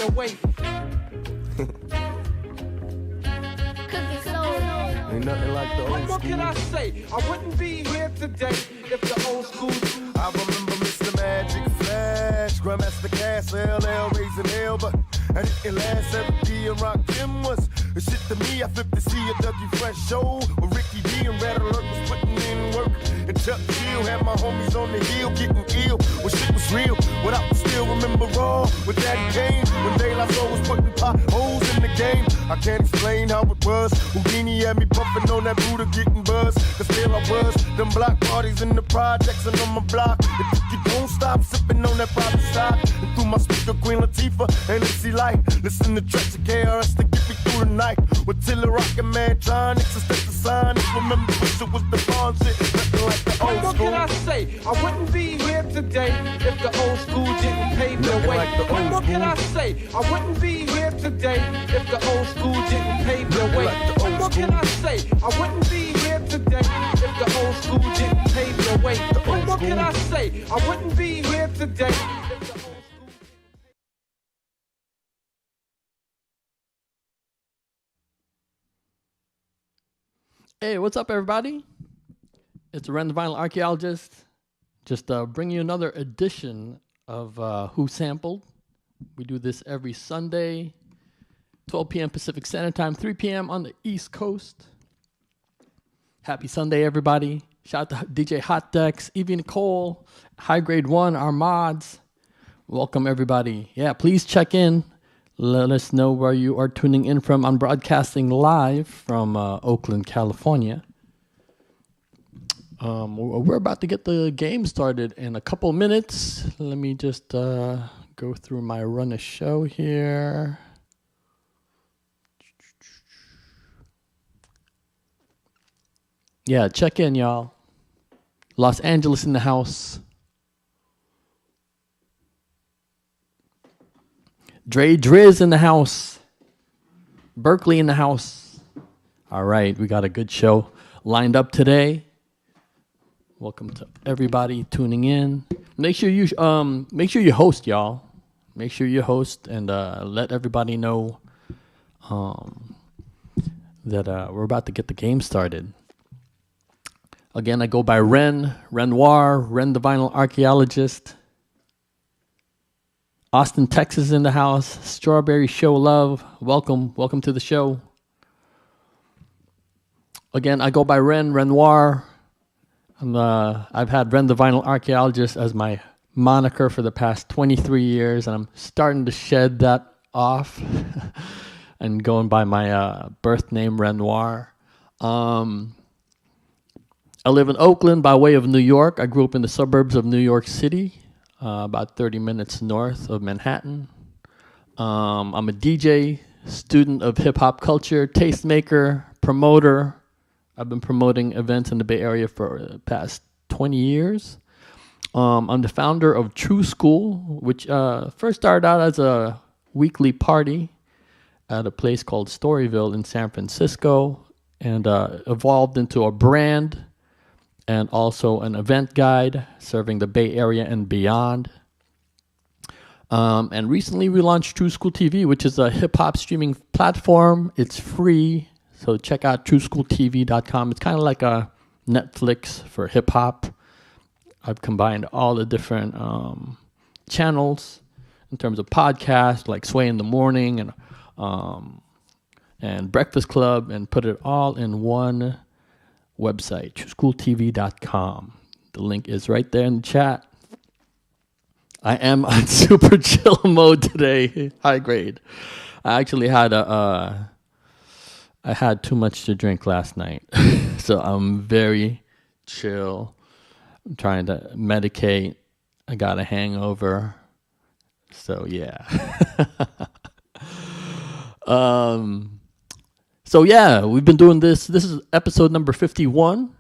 their way. Ain't nothing like the old What more school. can I say? I wouldn't be here today if the old school. I remember Mr. Magic Flash, Grandmaster Cass, LL raising hell, but I didn't last. Every and Rock Kim was the shit to me. I flipped to see a Dougie Fresh show where Ricky D and Red Alert was putting in work. And Chuck Chill had my homies on the hill getting ill when shit was real. What I still remember raw with Daddy Kane when De La Soul was putting potholes in the game. I can't explain how it was. Houdini had me puffing on that Buddha getting buzzed. Cause still I was. Them block parties in the projects and on my block. If you don't stop sipping on that private stock. And through my speaker, Queen Latifah and MC Light. Listen to tracks of KRS to get me through the night. With Tiller Rockin' Mantronics and Step the Sign. Remember wish it was the bond shit. Nothing like the old What school. can I say? I wouldn't be here today if the old school didn't pave the way. Like the What old more can I school. say? I wouldn't be here today if the old school didn't pave the way. Like the What old more can I say? I wouldn't be here today if the old school didn't pave the way. What more can I say? I wouldn't be here today if the old school. Hey, what's up, everybody? It's REN the Vinyl Archaeologist. Just bring you another edition of Who Sampled. We do this every Sunday, 12 p.m. Pacific Standard Time, 3 p.m. on the East Coast. Happy Sunday, everybody. Shout out to DJ Hot Decks, Evie Nicole, High Grade 1, our mods. Welcome, everybody. Yeah, please check in. Let us know where you are tuning in from. I'm broadcasting live from Oakland, California. We're about to get the game started in a couple minutes. Let me just go through my run a show here. Yeah, check in, y'all. Los Angeles in the house. Dre Driz in the house. Berkeley in the house. All right, we got a good show lined up today. Welcome to everybody tuning in. Make sure you host, y'all. Make sure you host and let everybody know that we're about to get the game started. Again, I go by Ren, Renoir, Ren the Vinyl Archaeologist. Austin, Texas in the house. Strawberry Show Love. Welcome to the show. Again, I go by Ren, Renoir. I've had Ren the Vinyl Archaeologist as my moniker for the past 23 years, and I'm starting to shed that off and going by my birth name, Renoir. I live in Oakland by way of New York. I grew up in the suburbs of New York City, about 30 minutes north of Manhattan. I'm a DJ, student of hip-hop culture, tastemaker, promoter. I've been promoting events in the Bay Area for the past 20 years. I'm the founder of True School, which first started out as a weekly party at a place called Storyville in San Francisco and evolved into a brand and also an event guide serving the Bay Area and beyond. And recently we launched True School TV, which is a hip-hop streaming platform. It's free, so check out trueschooltv.com. It's kind of like a Netflix for hip-hop. I've combined all the different channels in terms of podcasts, like Sway in the Morning and Breakfast Club, and put it all in one website, trueschooltv.com. The link is right there in the chat. I am on super chill mode today, high grade. I actually had I had too much to drink last night, so I'm very chill. I'm trying to medicate. I got a hangover, so yeah. So yeah, we've been doing this. This is episode number 51.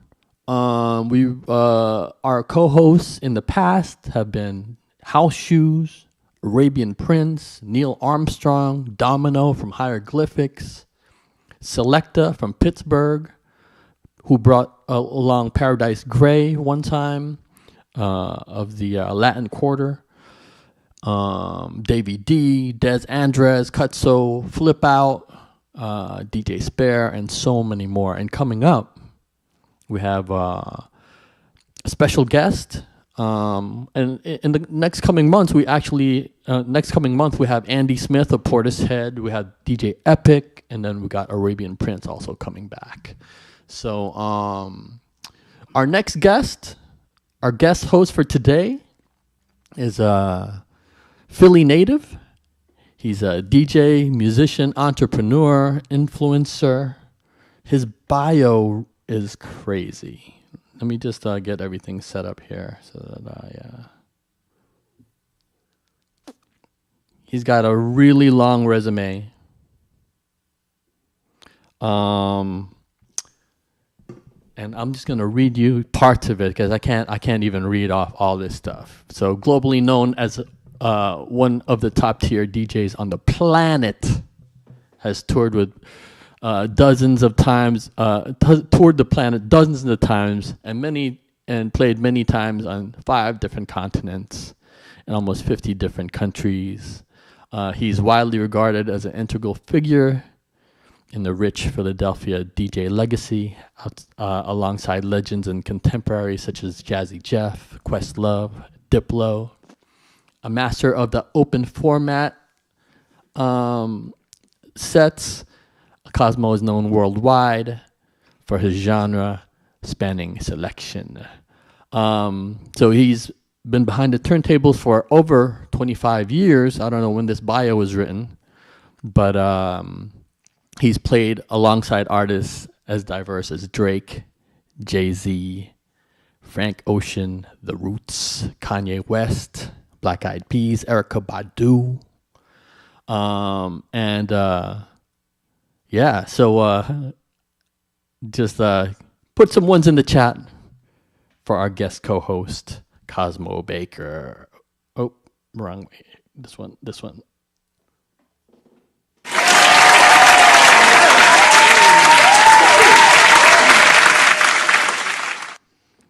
Our co-hosts in the past have been House Shoes, Arabian Prince, Neil Armstrong, Domino from Hieroglyphics, Selecta from Pittsburgh, who brought along Paradise Gray one time of the Latin Quarter. Davey D, Des Andres, Cutso, Flip Out, DJ Spare, and so many more. And coming up, we have a special guest. And in the next coming months, we actually we have Andy Smith of Portishead. We have DJ Epic, and then we got Arabian Prince also coming back. So our next guest, our guest host for today, is a Philly native. He's a DJ, musician, entrepreneur, influencer. His bio is crazy. Let me just get everything set up here so that he's got a really long resume. And I'm just gonna read you parts of it because I can't even read off all this stuff. So globally known as one of the top tier DJs on the planet, has toured with dozens of times, toured the planet dozens of times, and played many times on 5 different continents in almost 50 different countries. He's widely regarded as an integral figure in the rich Philadelphia DJ legacy, alongside legends and contemporaries such as Jazzy Jeff, Questlove, Diplo, a master of the open format sets. COSMO is known worldwide for his genre spanning selection. So he's been behind the turntables for over 25 years. I don't know when this bio was written, but he's played alongside artists as diverse as Drake, Jay-Z, Frank Ocean, The Roots, Kanye West, Black Eyed Peas, Erykah Badu, so just put some ones in the chat for our guest co-host, Cosmo Baker. Oh, wrong way. This one.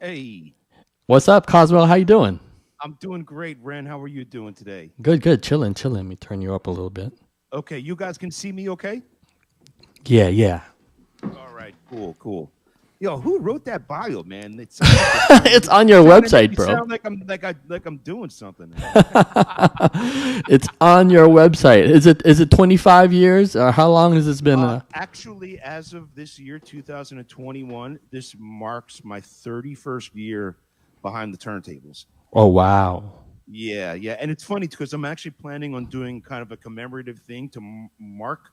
Hey. What's up, Cosmo? How you doing? I'm doing great, Ren. How are you doing today? Good. Chilling. Let me turn you up a little bit. Okay, you guys can see me okay? Yeah. All right, cool. Yo, who wrote that bio, man? It's it's on your website, bro. Sound like I'm doing something. It's on your website. Is it 25 years or how long has this been? Actually, as of this year, 2021, this marks my 31st year behind the turntables. Oh wow. Yeah, and it's funny because I'm actually planning on doing kind of a commemorative thing to mark.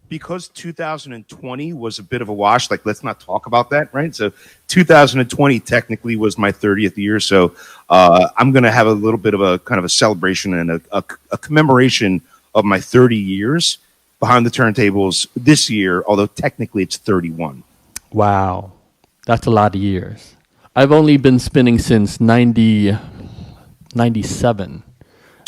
Because 2020 was a bit of a wash, like let's not talk about that, right? So 2020 technically was my 30th year, so I'm going to have a little bit of a kind of a celebration and a commemoration of my 30 years behind the turntables this year, although technically it's 31. Wow, that's a lot of years. I've only been spinning since 97.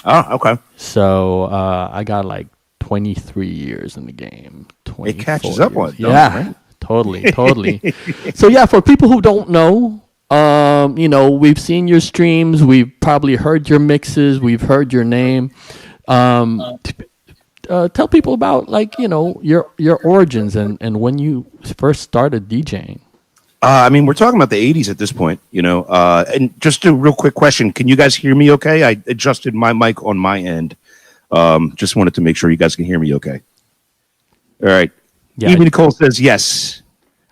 Oh, okay. So I got like 23 years in the game. It catches up on it. Yeah, right? Totally. So yeah, for people who don't know, we've seen your streams, we've probably heard your mixes, we've heard your name. Tell people about your origins and when you first started DJing. We're talking about the 80s at this point, and just a real quick question. Can you guys hear me okay? I adjusted my mic on my end. Just wanted to make sure you guys can hear me okay. All right. Yeah. Eve Nicole says yes.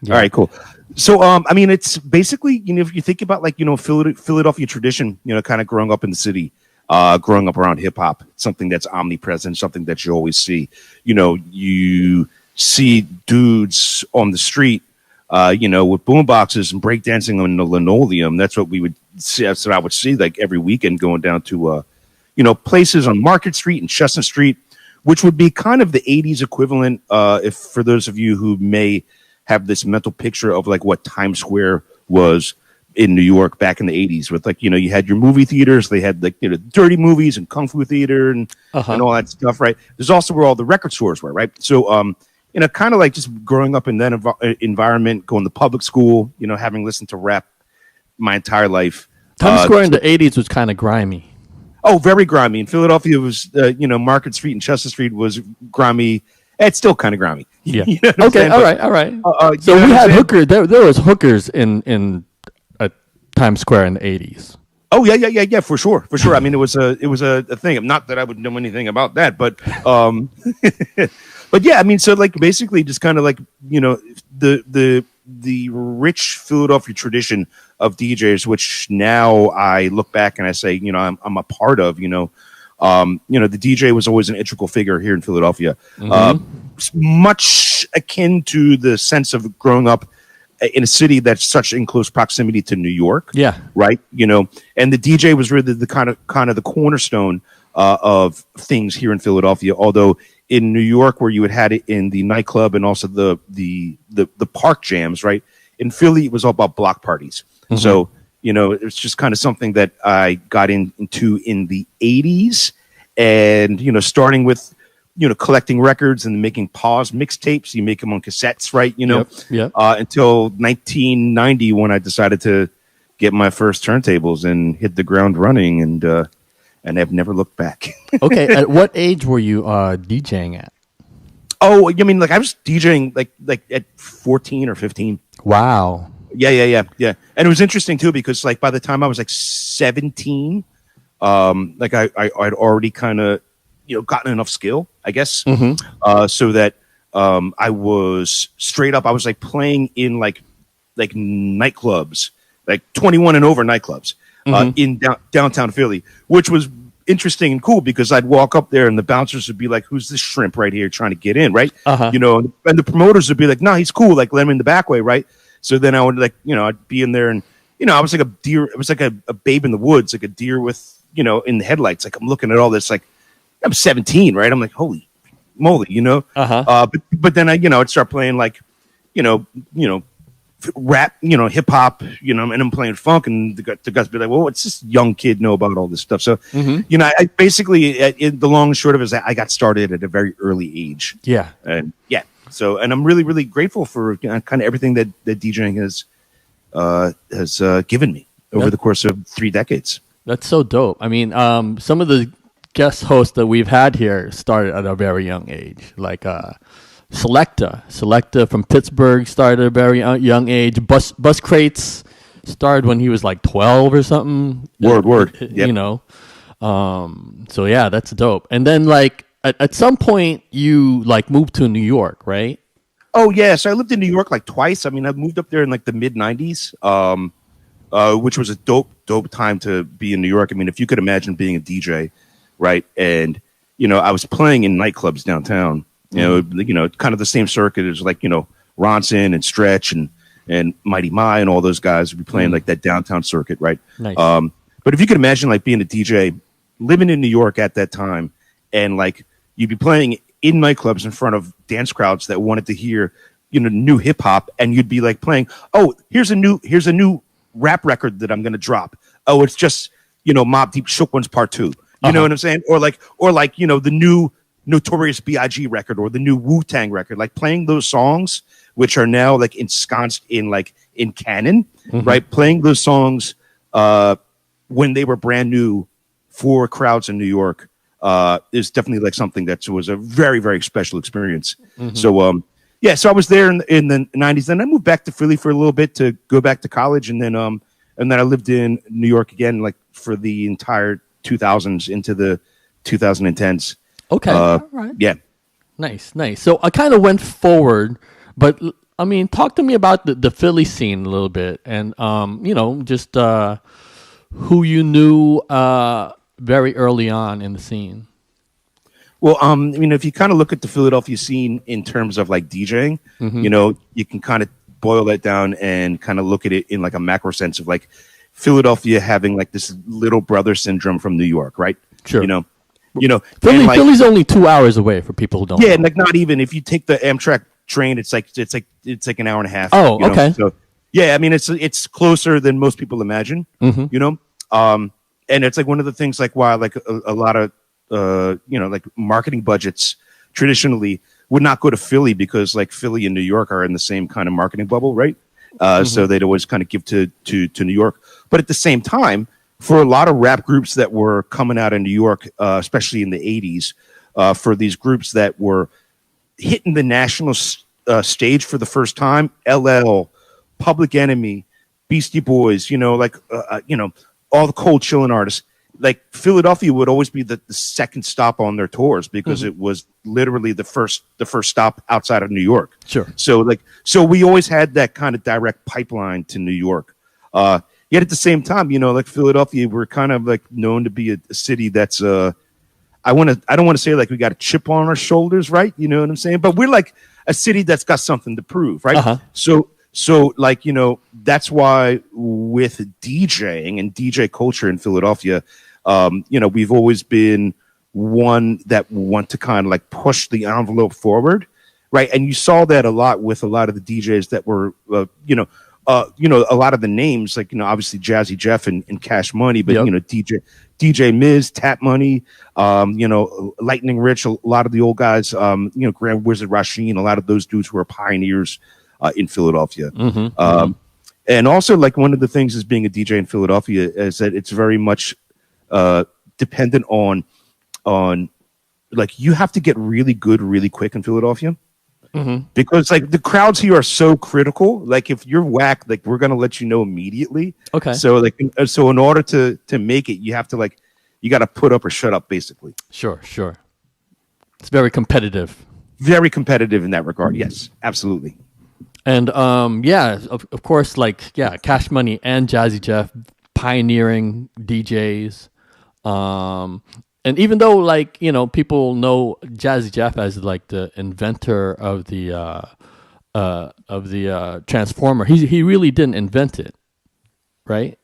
Yeah. All right, cool. So, it's basically, if you think about Philadelphia tradition, kind of growing up in the city, growing up around hip hop, something that's omnipresent, something that you always see. You see dudes on the street, with boomboxes and breakdancing on the linoleum. That's what we would see. That's what I would see like every weekend going down to, places on Market Street and Chestnut Street, which would be kind of the 80s equivalent. If for those of you who may have this mental picture of like what Times Square was in New York back in the 80s with you had your movie theaters. They had dirty movies and Kung Fu theater and all that stuff, right? There's also where all the record stores were, right? So, kind of like just growing up in that environment, going to public school, having listened to rap my entire life. Times Square in the 80s was kind of grimy. Oh, very grimy. In Philadelphia, it was Market Street and Chester Street was grimy. It's still kind of grimy. Yeah. You know what I'm Okay. saying? All But, right. you So know we what I'm had saying? hookers. There was hookers in Times Square in the 80s. Oh yeah, for sure. I mean, it was a thing. Not that I would know anything about that, but but yeah, I mean, so like basically just kind of like the rich Philadelphia tradition of DJs, which now I look back and I say, I'm a part of. The DJ was always an integral figure here in Philadelphia, much akin to the sense of growing up in a city that's such in close proximity to New York. Yeah. Right. And the DJ was really the kind of the cornerstone of things here in Philadelphia. Although in New York, where you had it in the nightclub and also the park jams, right? In Philly, it was all about block parties. Mm-hmm. So, it's just kind of something that I got into in the 80s and, starting with, collecting records and making pause mixtapes. You make them on cassettes, right? Yep. Until 1990 when I decided to get my first turntables and hit the ground running and I've never looked back. Okay. At what age were you DJing at? Oh, you mean like I was DJing like at 14 or 15. Wow. Yeah. And it was interesting too because like by the time I was like 17, like I'd already kind of gotten enough skill, I guess, so that I was straight up. I was like playing in like nightclubs, like 21 and over nightclubs in downtown Philly, which was interesting and cool because I'd walk up there and the bouncers would be like, "Who's this shrimp right here trying to get in?" Right? And the promoters would be like, "No, he's cool. Like let him in the back way." Right? So then I would I'd be in there and I was like a deer. It was like a babe in the woods, like a deer with in the headlights. Like I'm looking at all this like. I'm 17, right? I'm like, holy moly, But then I'd start playing like, rap, hip hop, and I'm playing funk, and the guys be like, well, what's this young kid know about all this stuff? So, I basically, the long and short of it is I got started at a very early age. Yeah, and So, and I'm really, really grateful for kind of everything that DJing has given me over the course of 3 decades. That's so dope. I mean, some of the guest hosts that we've had here started at a very young age, like Selecta from Pittsburgh started at a very young age. Bus Crates started when he was like 12 or something. Word. Yep. So yeah, that's dope. And then like at some point you like moved to New York, right? Oh yeah, so I lived in New York like twice. I mean, I moved up there in like the mid 90s. Which was a dope time to be in New York. I mean, if you could imagine being a DJ, right? And, I was playing in nightclubs downtown, kind of the same circuit as like, Ronson and Stretch and Mighty My and all those guys would be playing like that downtown circuit, right? Nice. But if you could imagine like being a DJ, living in New York at that time, and like you'd be playing in nightclubs in front of dance crowds that wanted to hear, new hip hop, and you'd be like playing, oh, here's a new rap record that I'm going to drop. Oh, it's just, Mobb Deep Shook Ones Part 2. You know what I'm saying? Or like, the new Notorious B.I.G. record or the new Wu-Tang record, like playing those songs, which are now like ensconced in canon, right? Playing those songs when they were brand new for crowds in New York is definitely like something that was a very, very special experience. So, so I was there in the 90s. Then I moved back to Philly for a little bit to go back to college. And then I lived in New York again, like for the entire 2000s into the 2010s. Okay. All right. Yeah. Nice. So I kind of went forward, but I mean, talk to me about the Philly scene a little bit and, just who you knew very early on in the scene. Well, if you kind of look at the Philadelphia scene in terms of like DJing, you can kind of boil that down and kind of look at it in like a macro sense of like Philadelphia having like this little brother syndrome from New York, right? Sure. Philly's only 2 hours away for people who don't know. Yeah, like not even if you take the Amtrak train, it's like an hour and a half. Oh, okay. So yeah, I mean it's closer than most people imagine. And it's like one of the things like why like a lot of like marketing budgets traditionally would not go to Philly because like Philly and New York are in the same kind of marketing bubble, right? So they'd always kind of give to New York. But at the same time, for a lot of rap groups that were coming out in New York, especially in the 80s, for these groups that were hitting the national stage for the first time, LL, Public Enemy, Beastie Boys, all the cold chilling artists, like Philadelphia would always be the second stop on their tours because it was literally the first stop outside of New York. Sure. So we always had that kind of direct pipeline to New York. Yet at the same time, like Philadelphia, we're kind of like known to be a city that's I don't want to say like we got a chip on our shoulders, right? You know what I'm saying? But we're like a city that's got something to prove, right? So like, that's why with DJing and DJ culture in Philadelphia, we've always been one that want to kind of like push the envelope forward, right? And you saw that a lot with a lot of the DJs that were, a lot of the names, like, obviously Jazzy Jeff and Cash Money, but, DJ Miz, Tap Money, Lightning Rich, a lot of the old guys, Grand Wizard Rasheen, a lot of those dudes who are pioneers in Philadelphia. And also, like, one of the things is being a DJ in Philadelphia is that it's very much dependent on like, you have to get really good really quick in Philadelphia. Because like the crowds here are so critical. Like if you're whack, like we're gonna let you know immediately. Okay. So like in order to make it, you have to you got to put up or shut up, basically. Sure. It's very competitive. Very competitive in that regard. Yes, absolutely. And of course, Cash Money and Jazzy Jeff, pioneering DJs. And even though people know Jazzy Jeff as like the inventor of the transformer, he really didn't invent it, right?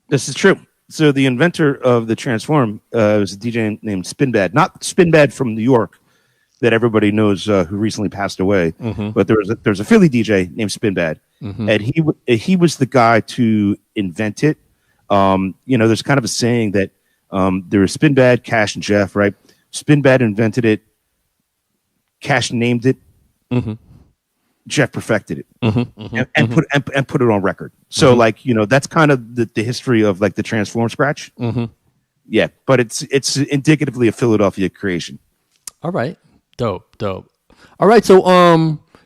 This is true. So the inventor of the transform was a DJ named Spinbad, not Spinbad from New York that everybody knows, who recently passed away. But there's a Philly DJ named Spinbad, and he was the guy to invent it. There's kind of a saying that. There was Spinbad, Cash, and Jeff, right? Spinbad invented it. Cash named it. Jeff perfected it, and put it on record. So, that's kind of the history of like the transform scratch. Yeah, but it's indicatively a Philadelphia creation. All right, dope. All right, so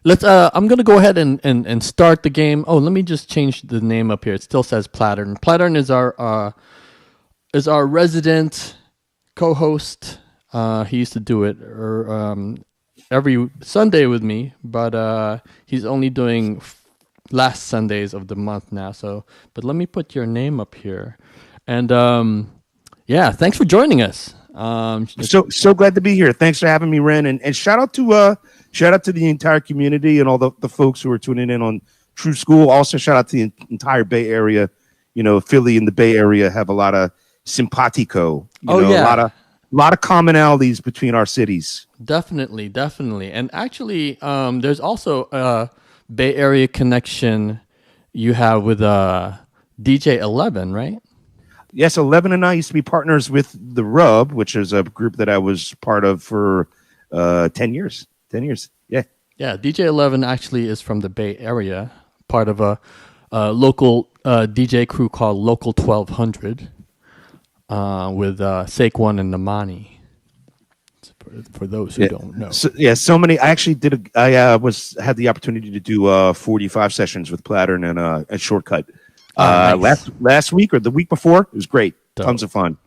let's. I'm gonna go ahead and start the game. Oh, let me just change the name up here. It still says Plattern. Plattern is our resident co-host. He used to do it every Sunday with me, but he's only doing last Sundays of the month now. But let me put your name up here, and thanks for joining us. So glad to be here. Thanks for having me, Ren, and shout out to the entire community and all the folks who are tuning in on True School. Also, shout out to the entire Bay Area. Philly and the Bay Area have a lot of simpatico. A lot of commonalities between our cities. Definitely. And actually, there's also a Bay Area connection you have with DJ 11, right? Yes, 11 and I used to be partners with The Rub, which is a group that I was part of for 10 years. 10 years, yeah. Yeah, DJ 11 actually is from the Bay Area, part of a local DJ crew called Local 1200. With Saquon and Namani, for those who don't know. So many. I actually had the opportunity to do 45 sessions with Plattern and a Shortcut nice. last week or the week before. It was great. Dope. Tons of fun.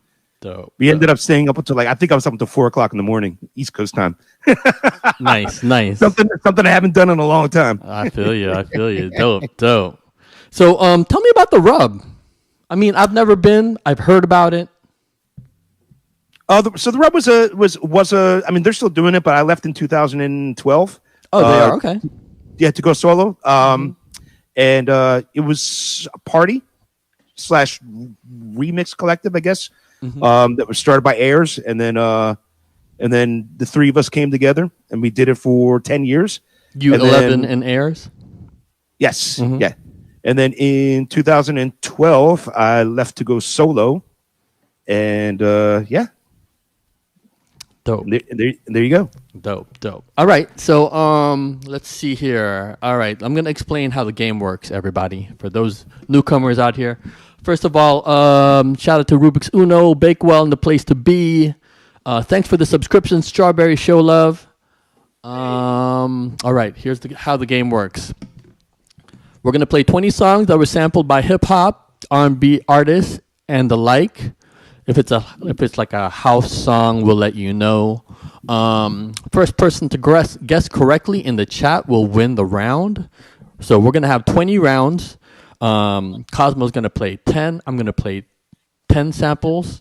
Dope. We ended up staying up until I think I was up until 4:00 in the morning, East Coast time. Nice. Something I haven't done in a long time. I feel you. Dope. So, tell me about The Rub. I mean, I've never been. I've heard about it. So The Rub was a. I mean, they're still doing it, but I left in 2012. Oh, they are okay. Yeah, to go solo. And it was a party / remix collective, I guess. That was started by Ayers, and then the three of us came together, and we did it for 10 years. You and 11 and Ayers. Yes. Yeah. And then in 2012, I left to go solo, and dope. There you go. Dope. All right, so let's see here. All right, I'm gonna explain how the game works, everybody. For those newcomers out here, First of all, shout out to Rubik's Uno, Bakewell, and the place to be. Thanks for the subscription, Strawberry Show Love. All right, here's how the game works. We're gonna play 20 songs that were sampled by hip hop, R&B artists, and the like. If it's like a house song, we'll let you know. First person to guess correctly in the chat will win the round. So we're gonna have 20 rounds. Cosmo's gonna play 10. I'm gonna play 10 samples,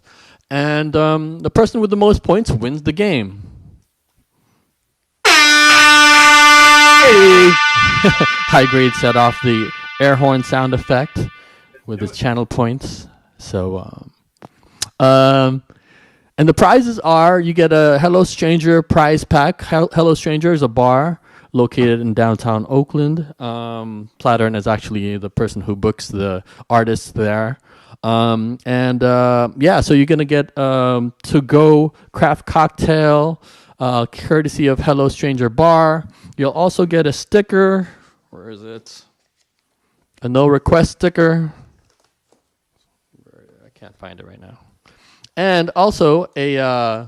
and the person with the most points wins the game. Hey. High Grade set off the air horn sound effect with his channel points. So, and the prizes are: you get a Hello Stranger prize pack. Hello Stranger is a bar located in downtown Oakland. Plattern is actually the person who books the artists there. So you're gonna get to-go craft cocktail, courtesy of Hello Stranger Bar. You'll also get a sticker. Where is it? A no request sticker. I can't find it right now. And also a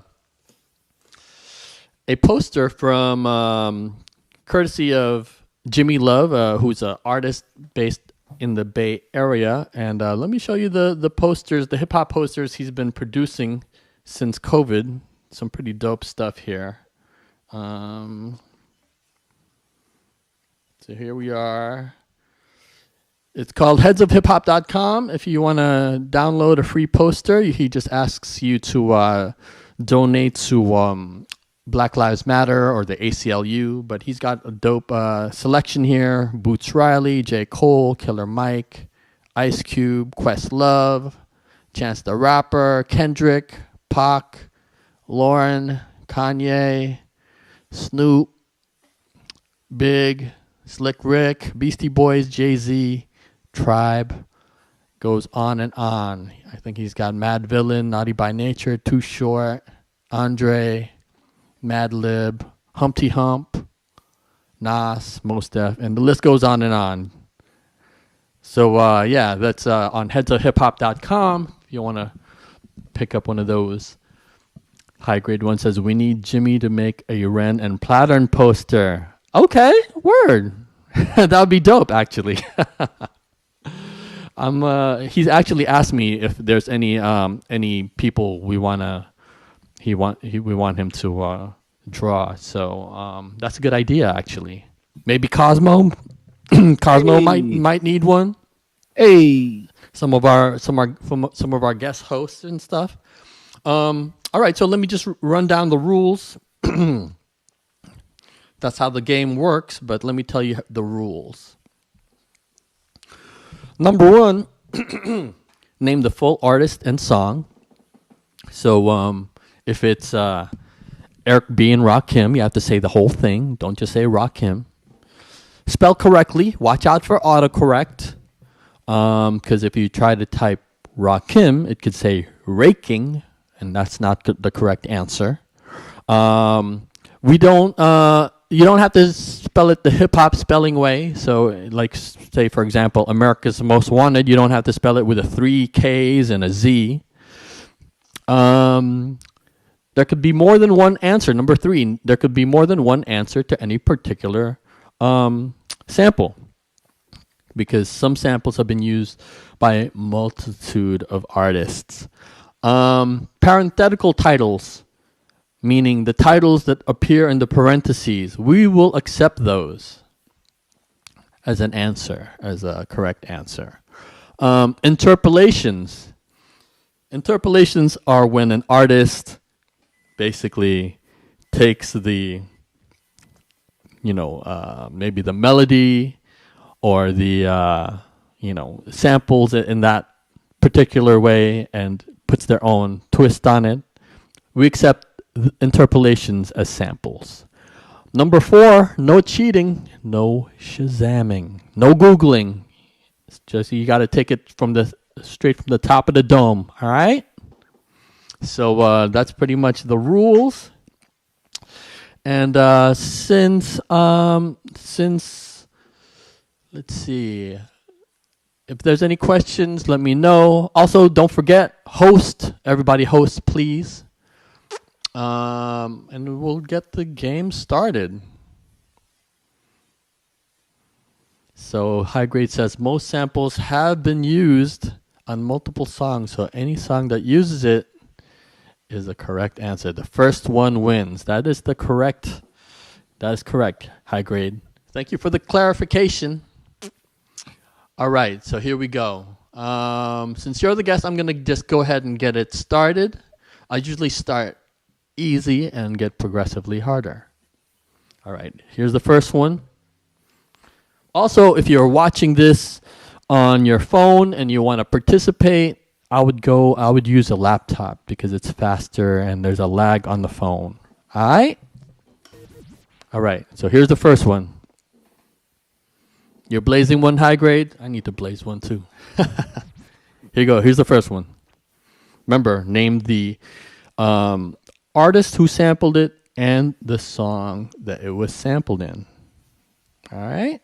poster from courtesy of Jimmy Love, who's an artist based in the Bay Area. And let me show you the posters, the hip hop posters he's been producing since COVID. Some pretty dope stuff here. So here we are. It's called headsofhiphop.com. If you want to download a free poster, he just asks you to donate to Black Lives Matter or the ACLU. But he's got a dope selection here. Boots Riley, J. Cole, Killer Mike, Ice Cube, Questlove, Chance the Rapper, Kendrick, Pac, Lauren, Kanye, Snoop, Big, Slick Rick, Beastie Boys, Jay-Z, Tribe, goes on and on. I think he's got Mad Villain, Naughty by Nature, Too Short, Andre, Madlib, Humpty Hump, Nas, Mos Def, and the list goes on and on. So that's on headsofhiphop.com if you want to pick up one of those. High Grade One says, we need Jimmy to make a Ren and Plattern poster. Okay, word. That would be dope, actually. He's actually asked me if there's any people we want him to draw. So that's a good idea, actually. Maybe Cosmo. Cosmo might need one. Hey, Some of our guest hosts and stuff. All right, so let me just run down the rules. That's how the game works, but let me tell you the rules. Number one, name the full artist and song. So if it's Eric B. and Rakim, you have to say the whole thing. Don't just say Rakim. Spell correctly. Watch out for autocorrect. Because if you try to type Rakim, it could say raking, and that's not the correct answer. You don't have to spell it the hip-hop spelling way. So, like, say, for example, America's Most Wanted, you don't have to spell it with 3 Ks and a Z. There could be more than one answer. Number 3, there could be more than one answer to any particular sample, because some samples have been used by a multitude of artists. Parenthetical titles, meaning the titles that appear in the parentheses, we will accept those as an answer, as a correct answer. Interpolations. Interpolations are when an artist basically takes the, maybe the melody or the, samples it in that particular way and puts their own twist on it. We accept interpolations as samples. Number 4, no cheating, no Shazamming, no Googling. It's just you got to take it straight from the top of the dome. All right. So that's pretty much the rules. And since let's see, If there's any questions, let me know. Also, don't forget, host. Everybody host, please. And we'll get the game started. So High Grade says most samples have been used on multiple songs. So any song that uses it is the correct answer. The first one wins. That is correct, High Grade. Thank you for the clarification. All right, so here we go. Since you're the guest, I'm going to just go ahead and get it started. I usually start easy and get progressively harder. All right, here's the first one. Also, if you're watching this on your phone and you want to participate, I would use a laptop because it's faster and there's a lag on the phone. All right? All right, so here's the first one. You're blazing one, High Grade. I need to blaze one too. Here you go. Here's the first one. Remember, name the artist who sampled it and the song that it was sampled in. All right?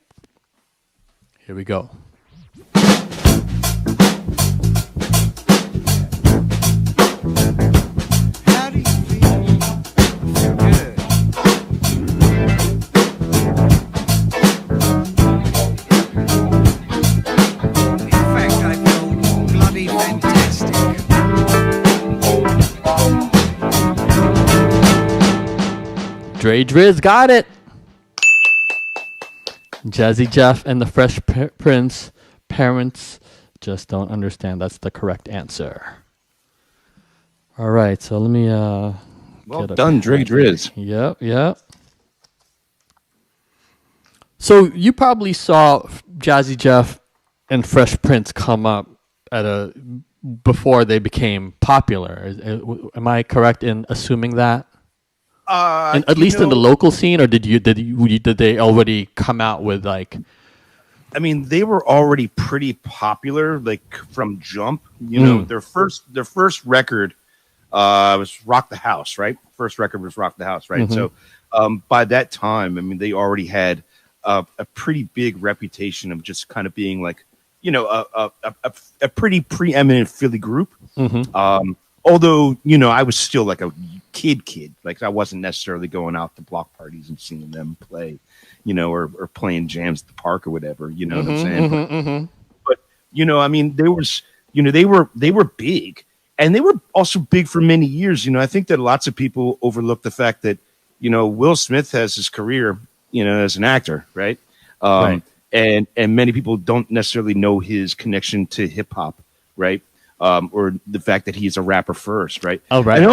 Here we go. How do you feel? Feel good. In fact, I feel bloody fantastic. Dre Driz got it. Jazzy Jeff and the Fresh Prince. Parents just don't understand. That's the correct answer. All right, so let me Well done, Dre Driz. Yep. So you probably saw Jazzy Jeff and Fresh Prince come up before they became popular. Am I correct in assuming that? At least in the local scene, or did they already come out with like? I mean, they were already pretty popular, like from jump. You know, their first record was "Rock the House," right? First record was "Rock the House," right? So by that time, I mean, they already had a pretty big reputation of just kind of being like, you know, a pretty preeminent Philly group. Although, you know, I was still like a kid. Like I wasn't necessarily going out to block parties and seeing them play, you know, or playing jams at the park or whatever. You know what I'm saying? But you know, I mean, they were big, and they were also big for many years. You know, I think that lots of people overlook the fact that, you know, Will Smith has his career, you know, as an actor, right? Right. And many people don't necessarily know his connection to hip hop, right? Or the fact that he's a rapper first, right? Oh, right. And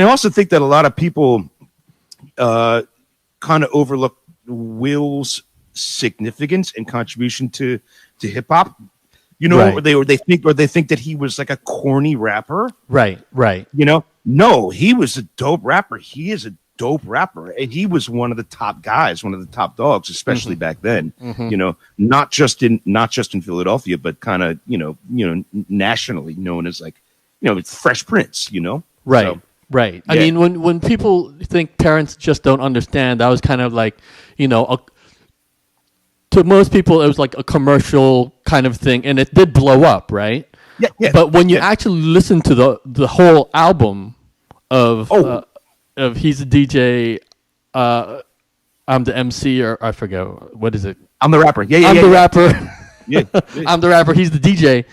I also think that a lot of people kind of overlook Will's significance and contribution to hip hop. You know, right. they think that he was like a corny rapper. Right. You know, no, he was a dope rapper. He is a dope rapper, and he was one of the top guys, one of the top dogs, especially back then. You know, not just in Philadelphia, but kind of you know nationally known as like, you know, Fresh Prince. You know, right. So, right. Yeah. I mean, when people think parents just don't understand, that was kind of like, you know, to most people it was like a commercial kind of thing, and it did blow up, right? Yeah. But when you actually listen to the whole album of he's a DJ, I'm the MC, or I forget, what is it? I'm the rapper. I'm the rapper. Yeah. I'm the rapper. He's the DJ.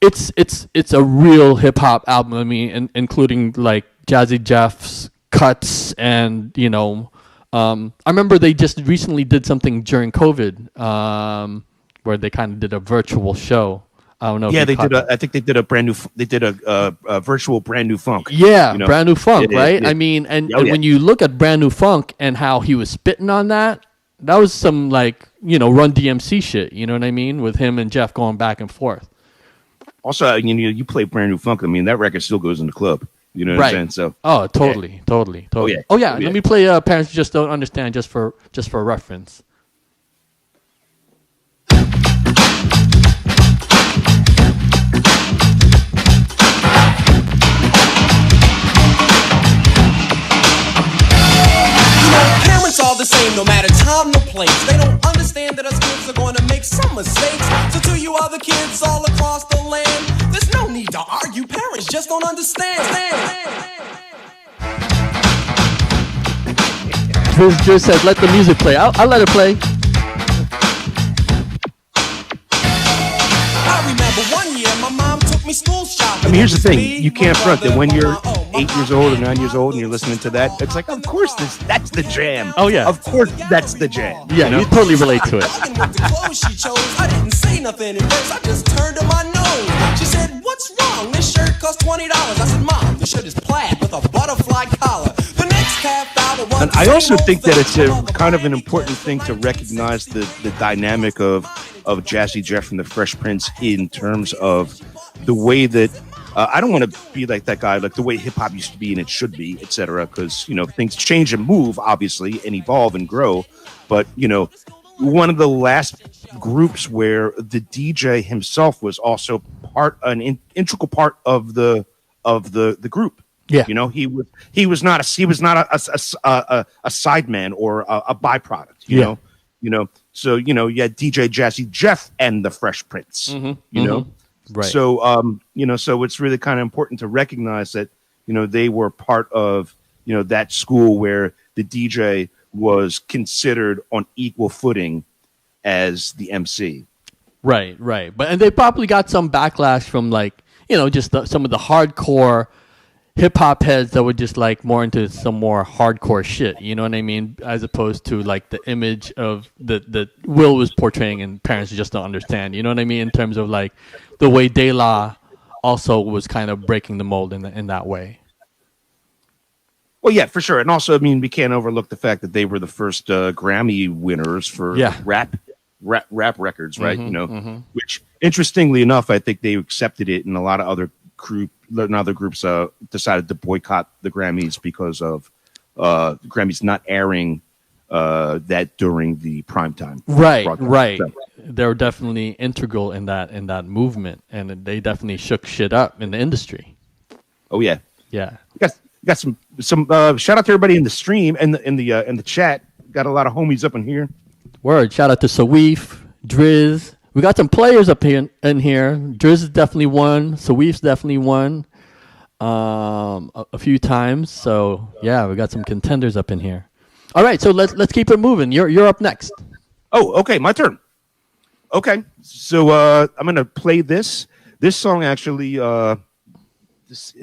It's a real hip hop album. I mean, including like Jazzy Jeff's cuts, and you know, I remember they just recently did something during COVID, where they kind of did a virtual show. I don't know. Yeah, they did. I think they did a brand new. They did a virtual brand new funk. Yeah, you know? brand new funk, right? Yeah. I mean, and when you look at brand new funk and how he was spitting on that was some like, you know, Run DMC shit. You know what I mean? With him and Jeff going back and forth. Also, you play brand new funk. I mean, that record still goes in the club. You know what I'm saying? So. Oh, totally. Oh yeah. Let me play. Parents Just Don't Understand, just for reference. All the same, no matter time, no place. They don't understand that us kids are going to make some mistakes. So to other kids all across the land. There's no need to argue, parents just don't understand. Driz says, let the music play. I'll let it play. I remember one year my mom took me school shopping. I mean, here's the thing: you can't front that when you're 8 years old or 9 years old and you're listening to that. It's like, of course, that's the jam. Oh yeah, of course, that's the jam. Yeah, you totally relate to it. With the clothes she chose, I didn't say nothing at first. I just turned to my nose. She said, "What's wrong? This shirt costs $20." I said, "Mom, the shirt is plaid with a butterfly collar." The next half hour was. And I also think that it's a kind of an important thing to recognize the dynamic of Jazzy Jeff and the Fresh Prince in terms of the way that I don't want to be like that guy, like the way hip hop used to be and it should be, etc. Because things change and move, obviously, and evolve and grow. But one of the last groups where the DJ himself was also an integral part of the group. Yeah, he was not a sideman or a byproduct. You know. So you had DJ Jazzy Jeff and the Fresh Prince. Right. So so it's really kind of important to recognize that they were part of that school where the DJ was considered on equal footing as the MC. Right. And they probably got some backlash from just some of the hardcore hip hop heads that were just more into some more hardcore shit. You know what I mean? As opposed to the image of that Will was portraying, and parents just don't understand. You know what I mean? In terms of the way De La also was kind of breaking the mold in that way. Well, yeah, for sure. And also, I mean, we can't overlook the fact that they were the first Grammy winners for rap records, right? Which, interestingly enough, I think they accepted it, and a lot of other groups decided to boycott the Grammys because of the Grammys not airing that during the primetime. Right. So. They were definitely integral in that movement, and they definitely shook shit up in the industry. Oh yeah. Yeah. Got some shout out to everybody in the stream and in the chat. Got a lot of homies up in here. Word. Shout out to Sawif, Driz. We got some players up here in here. Driz is definitely won. Sawif's definitely won a few times. So yeah, we got some contenders up in here. All right, so let's keep it moving. You're up next. Oh, okay, my turn. Okay, so I'm gonna play this song. Actually, this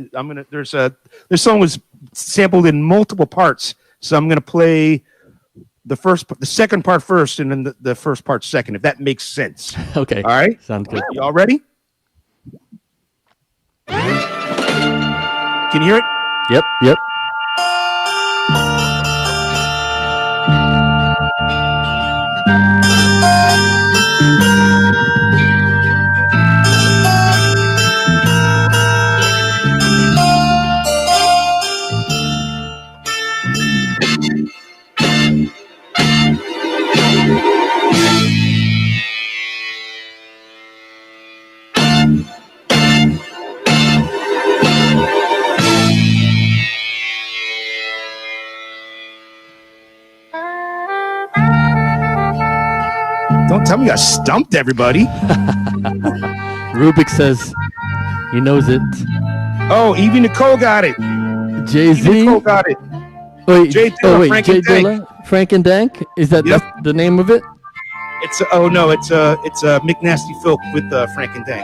song was sampled in multiple parts, so I'm gonna play the second part first, and then the first part second, if that makes sense. Okay. All right. Sounds good. Y'all ready? Can you hear it? Yep. Don't tell me I stumped everybody. Rubik says he knows it. Oh, Evie Nicole got it. Jay-Z. Evie Nicole got it. Wait, Jay Dilla, Frank Jay and Dank. Dilla, Frank and Dank? Is that the name of it? It's McNasty Filk with Frank and Dank.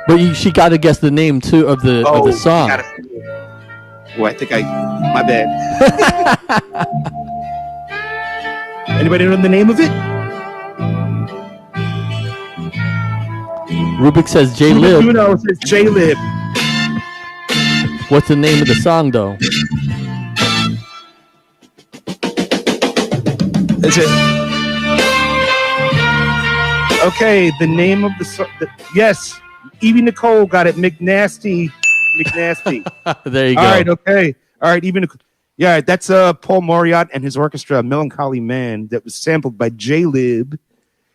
But she got to guess the name too of the song. Oh, I think my bad. Anybody know the name of it? Rubik says J-Lib. It says J-Lib. What's the name of the song though? Is it? Okay, the name of the song. Yes, Evie Nicole got it. McNasty. There you go. All right, okay. All right, Evie Nicole. Yeah, that's Paul Moriarty and his orchestra, Melancholy Man, that was sampled by J-Lib.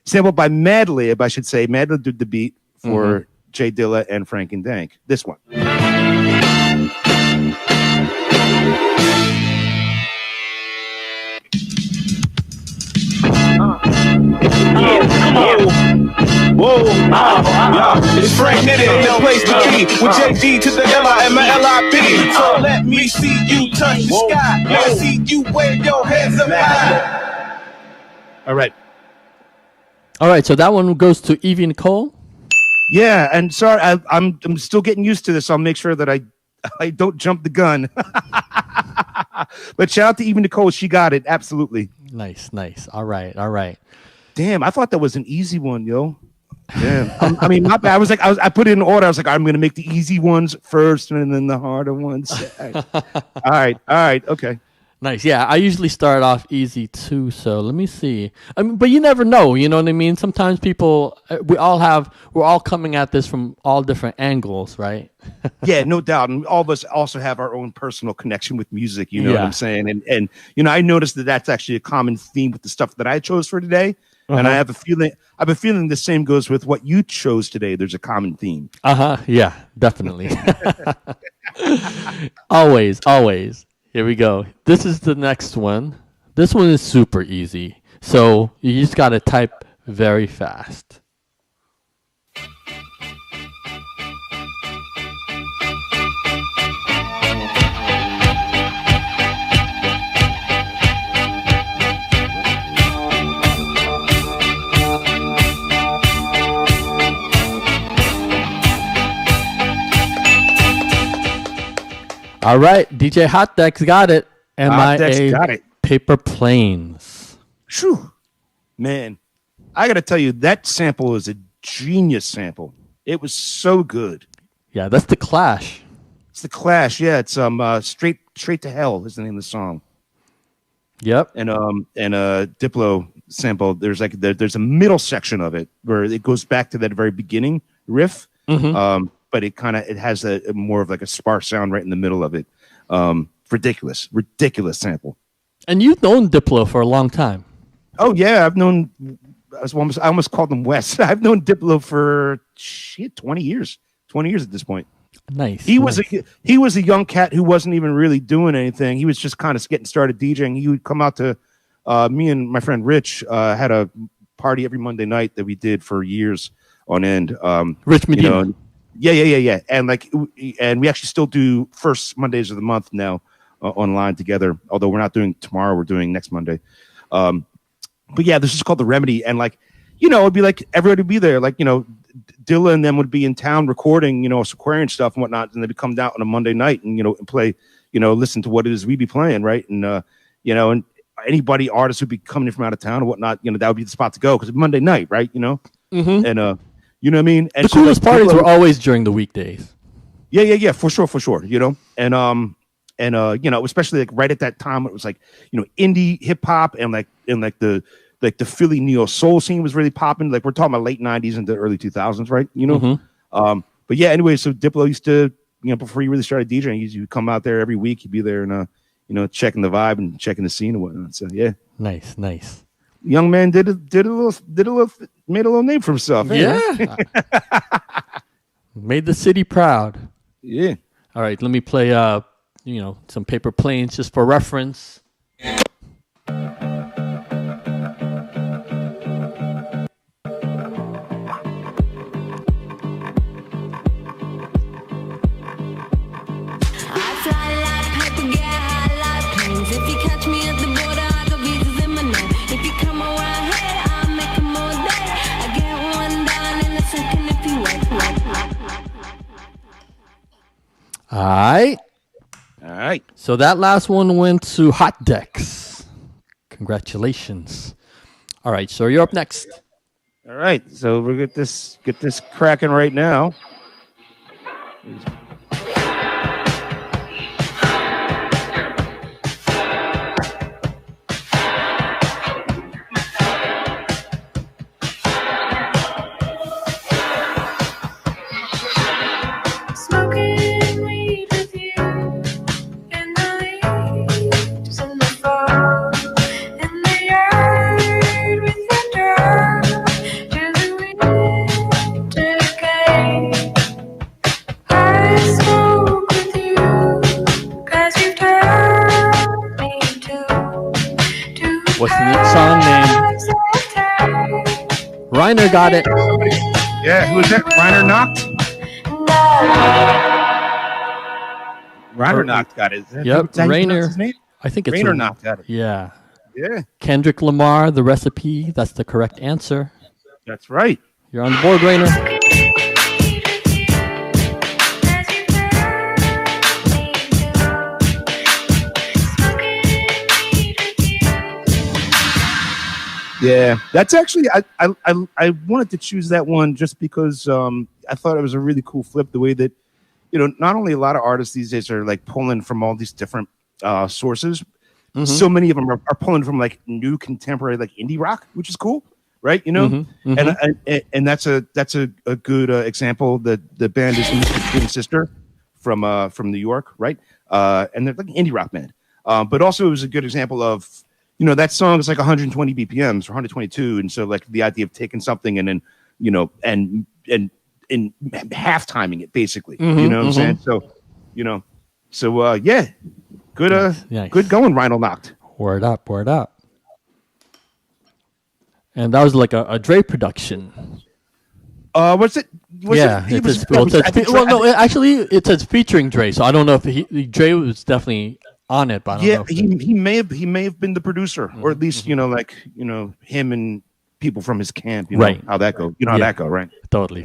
Sampled by Madlib, I should say. Madlib did the beat for Jay Dilla and Frank and Dank. This one. Yeah, come on. Whoa, yeah, it's Frank Nitty in the place to be. With JD to the LIMLIP. So let me see you touch the sky. Let me see you wave your hands up high. All right. All right, so that one goes to Evie Nicole. Yeah, and sorry, I'm still getting used to this. I'll make sure that I don't jump the gun. But shout out to Evie Nicole. She got it. Absolutely. Nice. All right. Damn, I thought that was an easy one, yo. Damn. I mean, my bad. I put it in order. I was like, I'm going to make the easy ones first and then the harder ones. All right. Okay. Nice. Yeah, I usually start off easy too. So let me see. I mean, but you never know. You know what I mean? Sometimes people, we're all coming at this from all different angles, right? Yeah, no doubt. And all of us also have our own personal connection with music. You know what I'm saying? And you know, I noticed that that's actually a common theme with the stuff that I chose for today. And I have a feeling the same goes with what you chose today. There's a common theme. Yeah, definitely. Always. Here we go. This is the next one. This one is super easy. So you just got to type very fast. All right, DJ Hot Deck's got it. MIA got it. Paper Planes. Whew. Man, I got to tell you, that sample is a genius sample. It was so good. Yeah, that's The Clash. It's The Clash. Yeah, it's Straight to Hell is the name of the song. Yep. And Diplo sample. There's a middle section of it where it goes back to that very beginning riff. Mm-hmm. But it has a more of like a sparse sound right in the middle of it. Ridiculous sample. And you've known Diplo for a long time. Oh yeah, I almost called him Wes. I've known Diplo for 20 years. 20 years at this point. Nice. He was a young cat who wasn't even really doing anything. He was just kind of getting started DJing. He would come out to me and my friend Rich had a party every Monday night that we did for years on end. Rich Medina. Yeah. And we actually still do first Mondays of the month now online together. Although we're not doing tomorrow, we're doing next Monday. But yeah, this is called The Remedy. And it'd be like everybody would be there. Dilla and them would be in town recording, Sequarian stuff and whatnot. And they'd come down on a Monday night and, and play, listen to what it is we'd be playing. Right. And, and artists would be coming in from out of town and whatnot, that would be the spot to go because it's Monday night. Right. Mm-hmm. And, you know what I mean? And the coolest parties were always during the weekdays. Yeah, for sure. And especially right at that time, it was indie hip hop and the Philly neo soul scene was really popping. We're talking about late 90s into early 2000s, right? Mm-hmm. But yeah, anyway, so Diplo used to, before he really started DJing, he would come out there every week. He'd be there and checking the vibe and checking the scene and whatnot. So yeah, nice. Young man made a little name for himself. Yeah. Made the city proud. Yeah. All right, let me play some Paper Planes just for reference. All right. So that last one went to Hot Decks. Congratulations. All right, so you're up next. All right, so we'll get this cracking right now. What's the song name? Reiner got it. Yeah, who was that? Reiner Nacht? Reiner Nacht got it. Yep, Rainer. His name? I think it's Rainer Nacht got it. Yeah. Yeah, Kendrick Lamar, The Recipe. That's the correct answer. that's right. You're on the board, Rainer. Yeah, that's actually I wanted to choose that one just because I thought it was a really cool flip. The way that not only a lot of artists these days are like pulling from all these different sources. Mm-hmm. So many of them are pulling from like new contemporary like indie rock, which is cool, right? Mm-hmm. And that's a good example. The band is Mr. Twin Sister from New York, right? And they're like an indie rock band. But also it was a good example of that song is like 120 BPMs or 122, and so like the idea of taking something and then and half timing it basically. Mm-hmm, You know what I'm saying? So yeah, good nice. Good going, Rhino Knocked. Word up. And that was like a Dre production. What's it? Actually, it says featuring Dre. So I don't know if Dre was definitely on it, but I don't know. He may have been the producer, or at least him and people from his camp. Right. How that go? How that go? Right. Totally.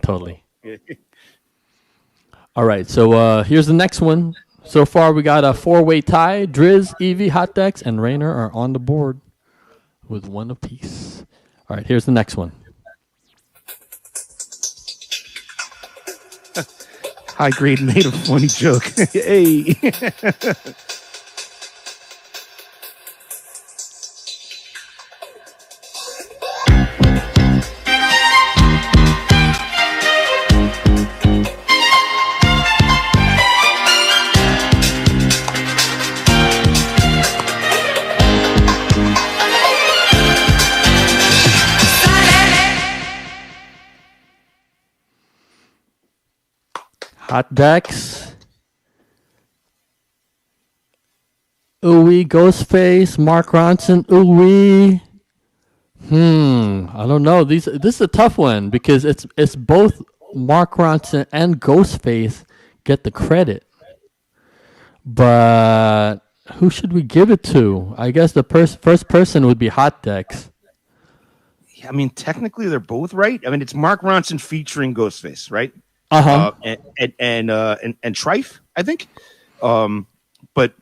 All right. So here's the next one. So far, we got a 4-way tie. Driz, Evie, Hot Dex, and Rainer are on the board with one apiece. All right. Here's the next one. High Grade made a funny joke. Hey. Hot Dex. Ooh-wee, Ghostface, Mark Ronson, ooh-wee. I don't know. This is a tough one because it's both Mark Ronson and Ghostface get the credit. But who should we give it to? I guess the first person would be Hot Dex. I mean, technically they're both right. I mean, it's Mark Ronson featuring Ghostface, right? And Trife, I think. But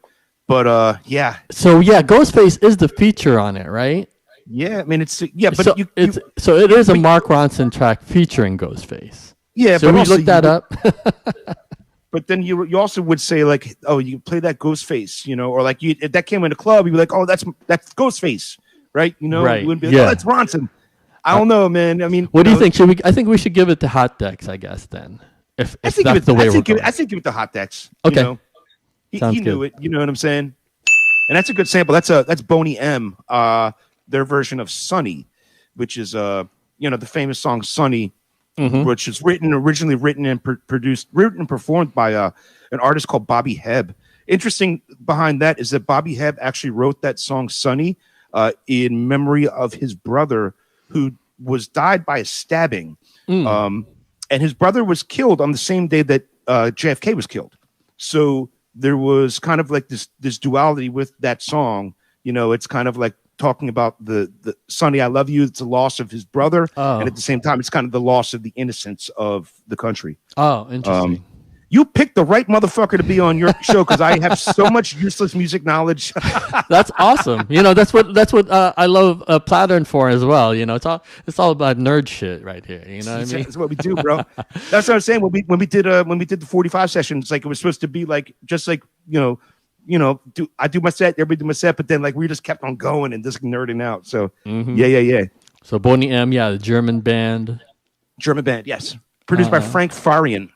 yeah. So yeah, Ghostface is the feature on it, right? Yeah, I mean but it is a Mark Ronson track featuring Ghostface. Yeah, so but we looked that up. But then you also would say like, oh, you play that Ghostface, or like if that came in a club, you'd be like, oh, that's Ghostface, right? Right. You wouldn't be like, oh, that's Ronson. I don't know, man. I mean, what do you think? I think we should give it to Hot Dex, I guess. Then, if that's the way we're going. I think give it to Hot Dex. Okay, he knew it. You know what I'm saying? And that's a good sample. That's Boney M. Their version of "Sunny," which is the famous song "Sunny," which is originally written and performed by an artist called Bobby Hebb. Interesting behind that is that Bobby Hebb actually wrote that song "Sunny" in memory of his brother, who died by a stabbing. And his brother was killed on the same day that JFK was killed. So there was kind of like this duality with that song. It's kind of like talking about the Sonny, I love you. It's the loss of his brother. And at the same time, it's kind of the loss of the innocence of the country. Oh, interesting. You picked the right motherfucker to be on your show because I have so much useless music knowledge. That's awesome. That's what I love Plattern for as well. It's all about nerd shit right here. You know what I mean? That's what we do, bro. That's what I'm saying. When we did the 45 sessions, like it was supposed to be like just like I do my set, everybody do my set, but then like we just kept on going and just nerding out. So yeah. So Boney M, the German band, yes, produced by Frank Farian.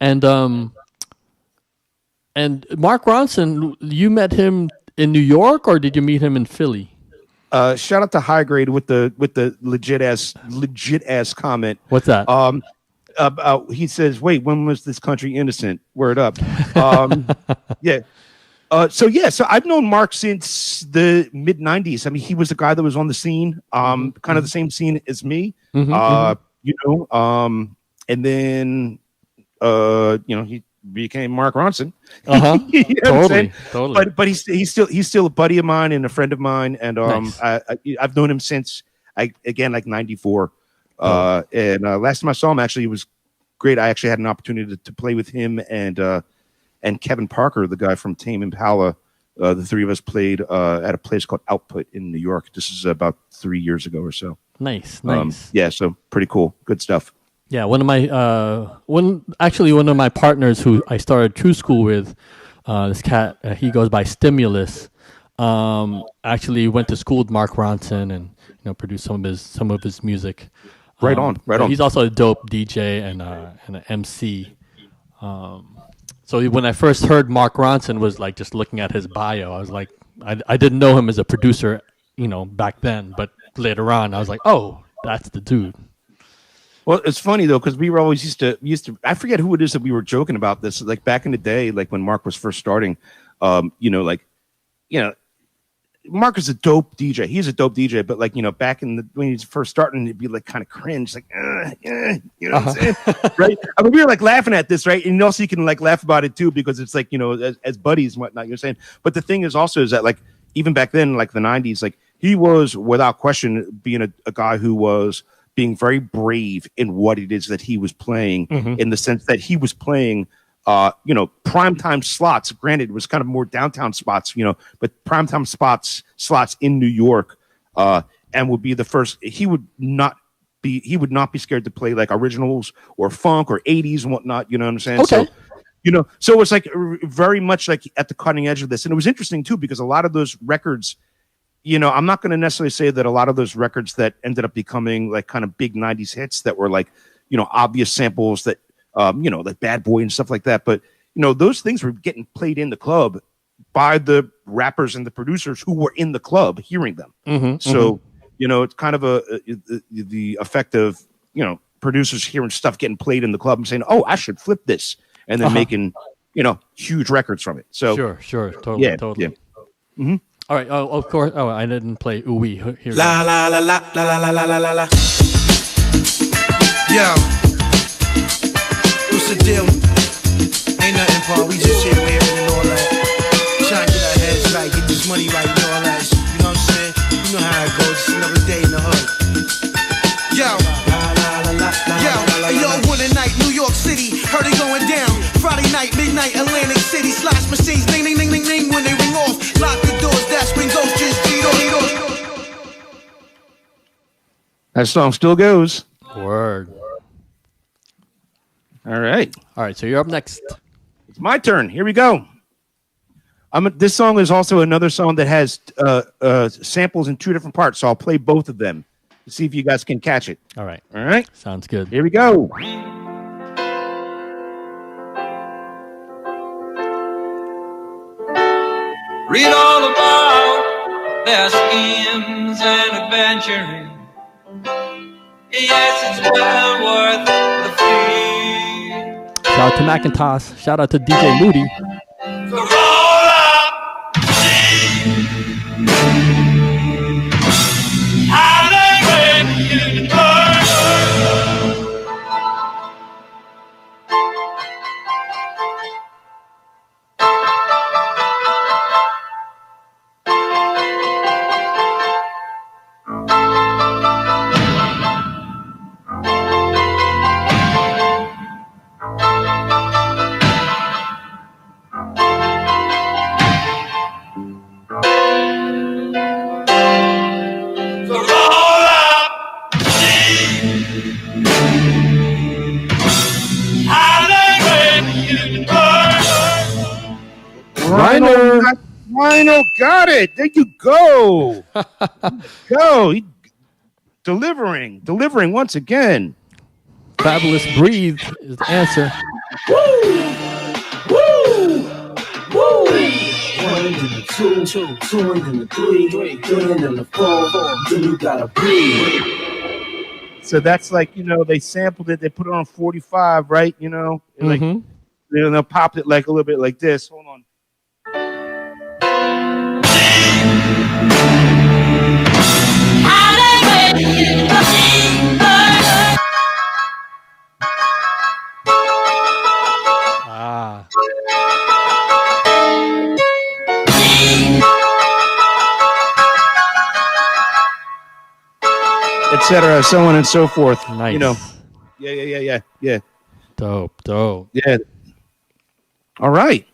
And Mark Ronson, you met him in New York, or did you meet him in Philly? Shout out to High Grade with the legit ass comment. What's that? He says, "Wait, when was this country innocent?" Word up. Yeah. So I've known Mark since the mid '90s. I mean, he was the guy that was on the scene, kind of the same scene as me. And then he became Mark Ronson. Uh-huh. Totally. But he's still a buddy of mine and a friend of mine, and Nice. I've known him since like '94. And last time I saw him, actually, it was great. I actually had an opportunity to play with him and Kevin Parker, the guy from Tame Impala. The three of us played at a place called Output in New York. This is about 3 years ago or so. Nice. So pretty cool. Good stuff. Yeah, one of my partners who I started True School with, this cat, he goes by Stimulus. Actually went to school with Mark Ronson and produced some of his music. Right on. He's also a dope DJ and an MC. So when I first heard Mark Ronson, was like just looking at his bio, I was like, I didn't know him as a producer, back then, but later on, I was like, oh, that's the dude. Well, it's funny though, because we were always used to. I forget who it is that we were joking about this. Like back in the day, like when Mark was first starting, Mark is a dope DJ. He's a dope DJ, but back when he was first starting, it'd be like kind of cringe, like, what I'm saying, right? I mean, we were like laughing at this, right? And also you can like laugh about it too because it's like as buddies and whatnot. You're saying, but the thing is also is that like even back then, like the '90s, like he was without question being a guy who was being very brave in what it is that he was playing, in the sense that he was playing, primetime slots. Granted, it was kind of more downtown spots, but primetime slots in New York, and would be the first. He would not be scared to play like originals or funk or '80s and whatnot. You know what I'm saying? Okay. So, so it was like very much like at the cutting edge of this, and it was interesting too because a lot of those records. I'm not going to necessarily say that a lot of those records that ended up becoming like kind of big '90s hits that were like, obvious samples that, like Bad Boy and stuff like that. But, those things were getting played in the club by the rappers and the producers who were in the club hearing them. So, it's kind of the effect of, producers hearing stuff getting played in the club and saying, oh, I should flip this. And then making, huge records from it. So Sure. Totally. Yeah. Mm-hmm. All right. Oh, of course. Oh, I didn't play Ooey. Here. La la la la la la la la la la. Yo, what's the deal? Ain't nothing, Paul. We just here wearing and all that. Trying to get our heads right, get this money right, and all that. You know what I'm saying? You know how it goes. It's another day in the hood. Yo, one night, New York City, heard it going down. Friday night, midnight, Atlantic City, slash machines, ding, ding, ding, ding, ding, when they ring off. Lock the doors, that's when ghosts just cheat. that song still goes. Word. All right. So you're up next. It's my turn. Here we go. This song is also another song that has samples in two different parts, so I'll play both of them to see if you guys can catch it. All right. Sounds good. Here we go. Read all about their schemes and adventuring. Yes, it's well worth the fee. Shout out to Macintosh. Shout out to DJ Moody. So roll up, how they make you burn. Rhino got it. There you go. He delivering once again. Fabulous Breathe is the answer. One into the two into the three into the four, then you gotta breathe. So that's like, they sampled it, they put it on 45, right? Like they'll pop it like a little bit like this. Hold on. etc., so on and so forth. Nice. You know. Yeah. Dope. Yeah. All right.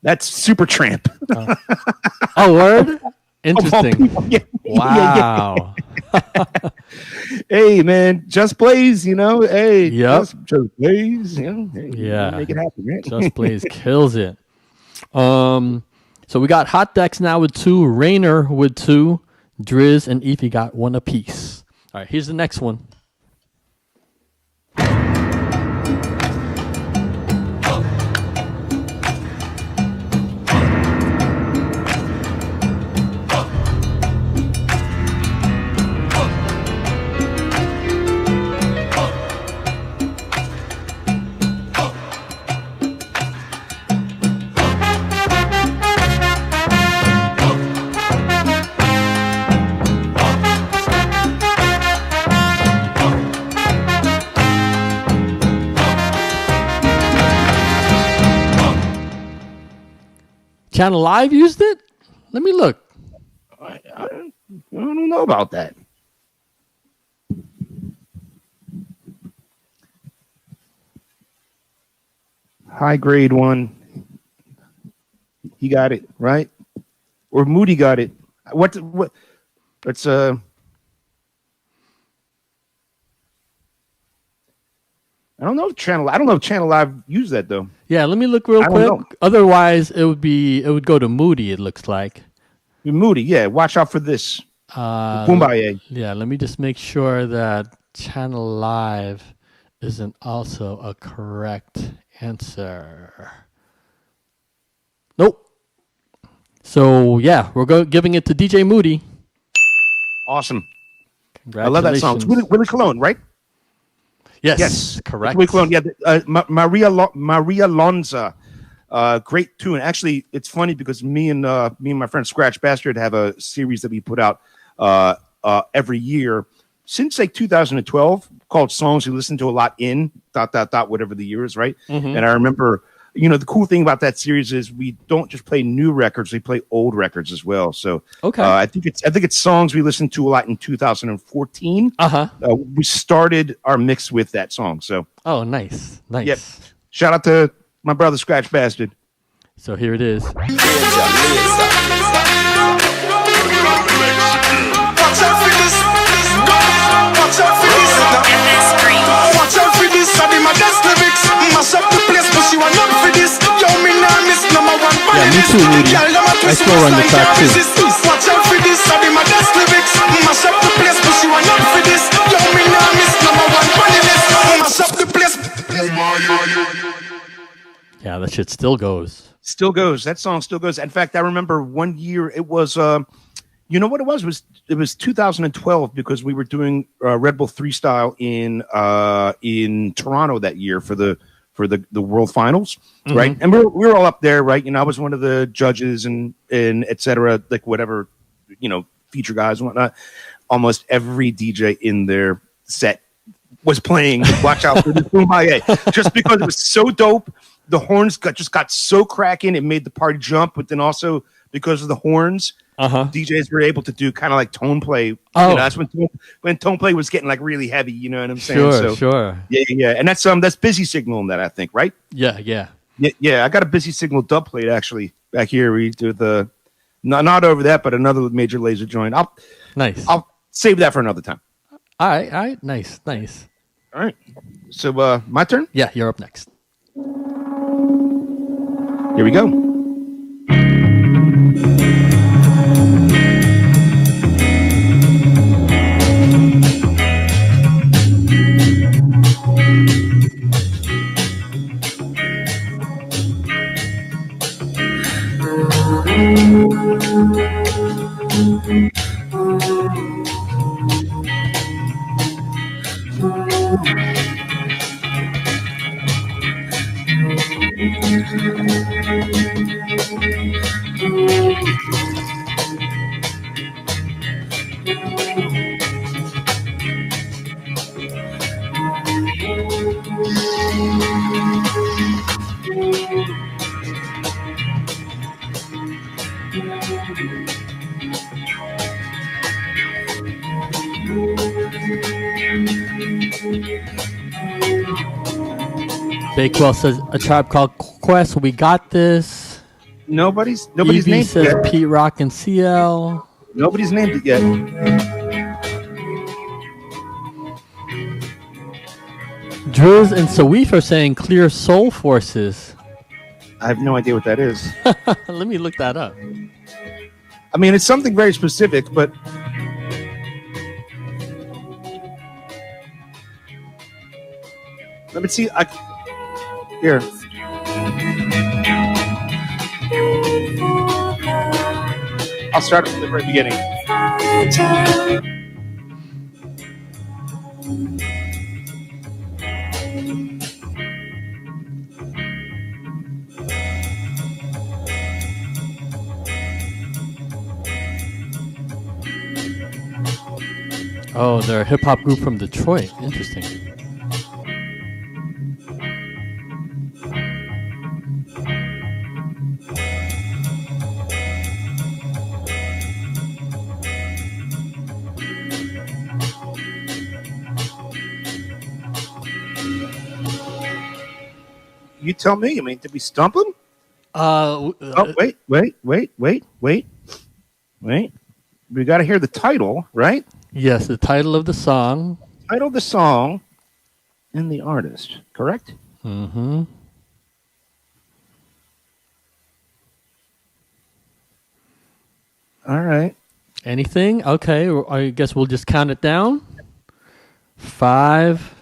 That's Super Tramp. Oh, word? Interesting. Yeah. Wow. Hey, man, Just Blaze, you know. Hey, Yep. Just Blaze, you know. Hey, Yeah. make it happen, right? Just Blaze kills it. So we got Hot Decks now with 2, Rainer with 2, Driz and Efi got 1 apiece. All right, here's the next one. Channel Live used it? Let me look. I don't know about that. High grade one. He got it, right? Or Moody got it. What it's I don't know if Channel Live used that though. Yeah, let me look real quick. know. Otherwise, it would go to Moody. It looks like. Moody, yeah. Watch out for this. Boombaye. Yeah, let me just make sure that Channel Live isn't also a correct answer. Nope. So yeah, we're giving it to DJ Moody. Awesome. I Congratulations. love that song. It's Willie Colon, right? Yes, correct. Willie Colon. Yeah, Maria Lonza. Great tune. Actually, it's funny because me and my friend Scratch Bastard have a series that we put out every year since like 2012 called Songs We Listen to a Lot in ... whatever the year is, right? Mm-hmm. And I remember, the cool thing about that series is we don't just play new records; we play old records as well. So, okay, I think it's Songs We Listened to a Lot in 2014. We started our mix with that song. So, oh, nice. Yep. Shout out to my brother Scratch Bastard. So here it is. Yeah, me too, Moody. I still run the track too. Watch out for this, I be my best lyrics. Mash up the place, but you are not for this. Yo, me now miss number 1 on the list. Mash up the place. Yeah, that shit still goes. Still goes. That song still goes. In fact, I remember one year it was, you know what it was? It was 2012 because we were doing Red Bull 3 Style in Toronto that year for the World Finals, right? And we were all up there, right? I was one of the judges and et cetera, like whatever, feature guys and whatnot. Almost every DJ in their set was playing Watch Out for This Boombaye just because it was so dope. The horns got so cracking, it made the party jump, but then also because of the horns, DJs were able to do kind of like tone play. Oh, that's when tone play was getting like really heavy. You know what I'm saying? Sure. Yeah. And that's Busy Signal in that, I think, right? Yeah. I got a Busy Signal dub plate actually back here. We do the not over that, but another major laser joint. I'll save that for another time. All right. Nice. All right. So my turn. Yeah, you're up next. Here we go. Bakewell says A Tribe Called Quest. We got this. Nobody's Evie named says it yet. Pete Rock and CL. Nobody's named it yet. Driz and Sawif are saying Clear Soul Forces. I have no idea what that is. Let me look that up. I mean, it's something very specific, but let me see. Here. I'll start from the very beginning. Oh, they're a hip hop group from Detroit. Interesting. You tell me. I mean, did we stump him? Oh, wait. We got to hear the title, right? Yes, the title of the song. Title of the song and the artist, correct? Mm-hmm. All right. Anything? Okay, I guess we'll just count it down. 5,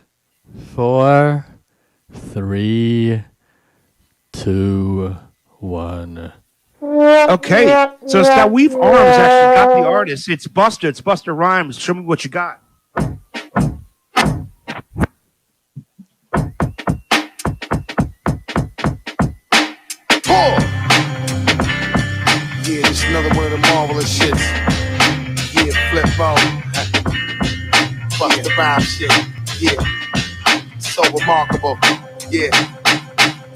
4, 3, 2, 1. Okay, so Sawif Arms actually got the artist. It's Buster. It's Buster Rhymes. Show me what you got. Yeah, this is another one of the marvelous shits. Yeah, flip phone. Fuck the rhyme shit. Yeah, so remarkable. Yeah.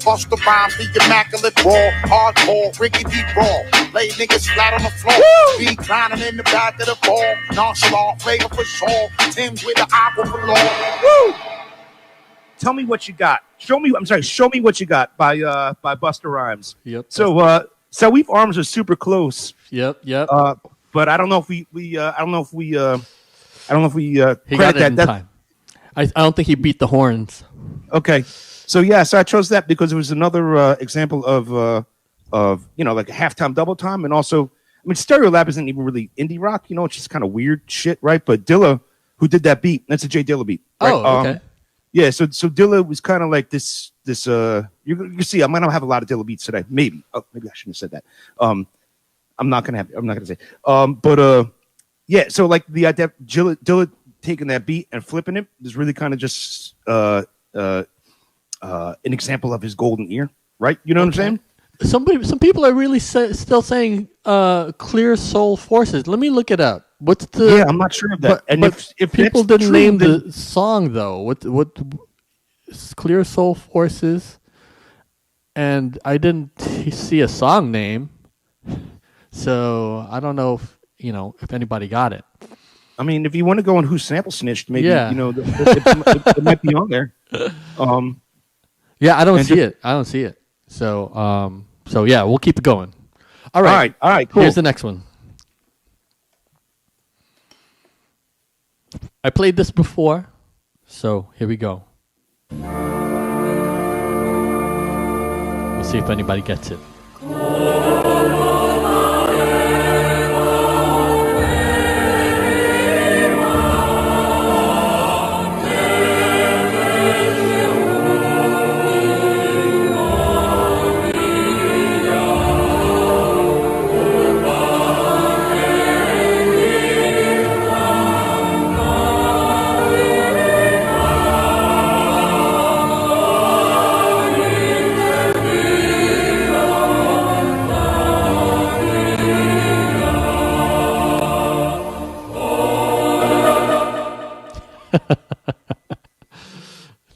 Bust the rhymes, the immaculate raw, hardcore, rickety raw. Lay niggas flat on the floor. Be climbing in the back of the ball. Nonchalant, flavor for sure. Tim's with the aqua for law. Woo! Tell me what you got. Show me what you got by Buster Rhymes. Yep. So Sawif Arms are super close. Yep. But I don't know if we he credit got it in that. time. I don't think he beat the horns. Okay. So I chose that because it was another example of like a halftime, double time, and also, I mean, Stereolab isn't even really indie rock, it's just kind of weird shit, right? But Dilla, who did that beat, that's a Jay Dilla beat. Right? Oh, okay. Yeah, so Dilla was kind of like this. You see, I'm gonna have a lot of Dilla beats today. Maybe. Oh, maybe I shouldn't have said that. I'm not gonna say. Yeah. So like the idea, Dilla taking that beat and flipping it is really kind of just an example of his golden ear, right? You know what I'm saying? Some people are really still saying Clear Soul Forces. Let me look it up. What's the? Yeah, I'm not sure of that. But, and if people that's didn't true, name then, the song though. What Clear Soul Forces, and I didn't see a song name, so I don't know if anybody got it. I mean, if you want to go on Who Sample Snitched, maybe it might be on there. Yeah, I don't see it. So yeah, we'll keep it going. All right, cool. Here's the next one. I played this before, so here we go. We'll see if anybody gets it.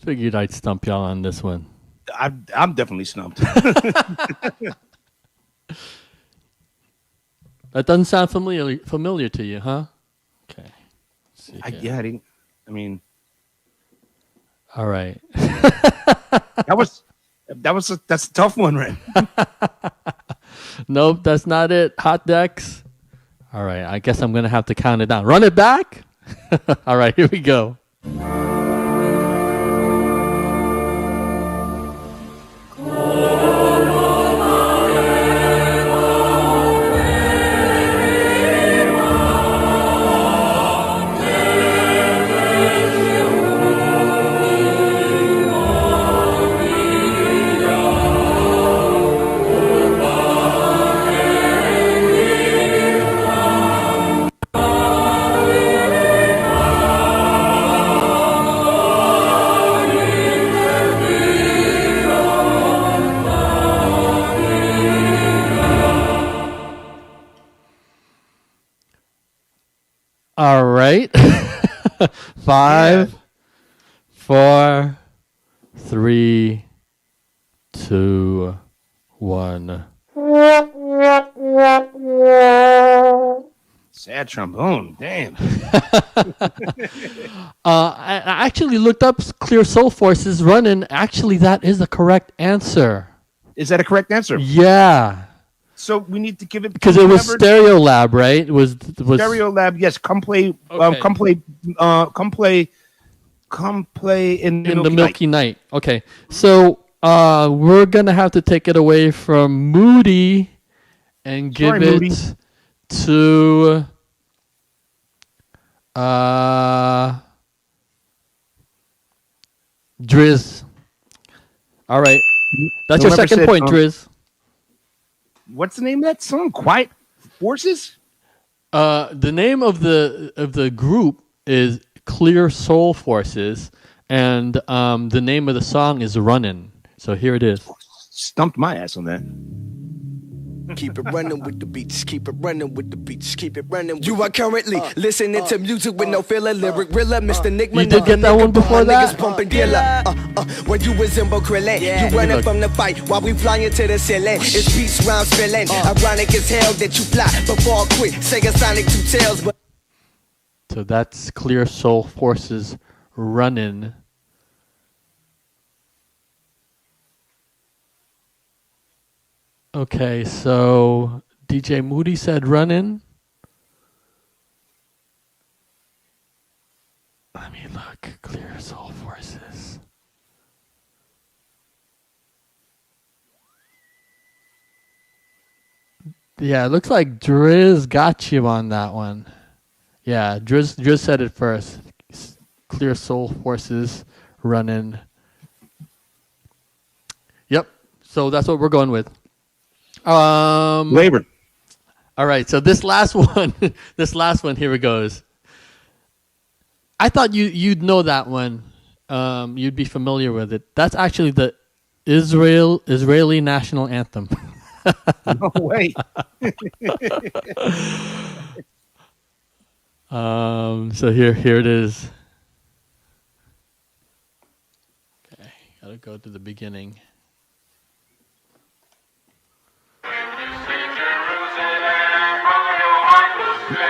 Figured I'd stump y'all on this one. I'm definitely stumped. That doesn't sound familiar to you, huh? Okay. I didn't. I mean, All right. That's a tough one, Ren. Nope, that's not it. Hot decks. All right, I guess I'm going to have to count it down. Run it back. All right, here we go. All right. 5, 4, 3, 2, 1. Sad trombone. Damn. I actually looked up Clear Soul Forces running. Actually, that is the correct answer. Is that a correct answer? Yeah. So we need to give it Because it was Stereo Lab, right? It was Stereo Lab. Yes, come play. Okay. Come play in the Milky Night. Okay, so we're gonna have to take it away from Moody and give it Moody. to Driz. All right, that's your Whoever second said, point, Driz. What's the name of that song? Quiet Forces? The name of the group is Clear Soul Forces, and the name of the song is Runnin'. So here it is. Stumped my ass on that. Keep it running with the beats, keep it running with the beats, keep it running. You are currently listening to music with no filler, lyric rilla, Mr. Nick. You did get that one before that? Niggas pumping dealer. When you resemble Krillin, you running from the fight while we flying to the ceiling. It's beats round spilling. Ironic as hell that you fly before I quit. Sega Sonic 2 tails, but. So that's Clear Soul Forces Runnin'. Okay, so DJ Moody said Runnin'. Let me look. Clear Soul Forces. Yeah, it looks like Driz got you on that one. Yeah, Driz said it first. Clear Soul Forces Runnin'. Yep. So that's what we're going with. Labor. All right, so this last one, here it goes. I thought you'd know that one. You'd be familiar with it. That's actually the Israeli national anthem. No way. So here it is. Okay, gotta go to the beginning.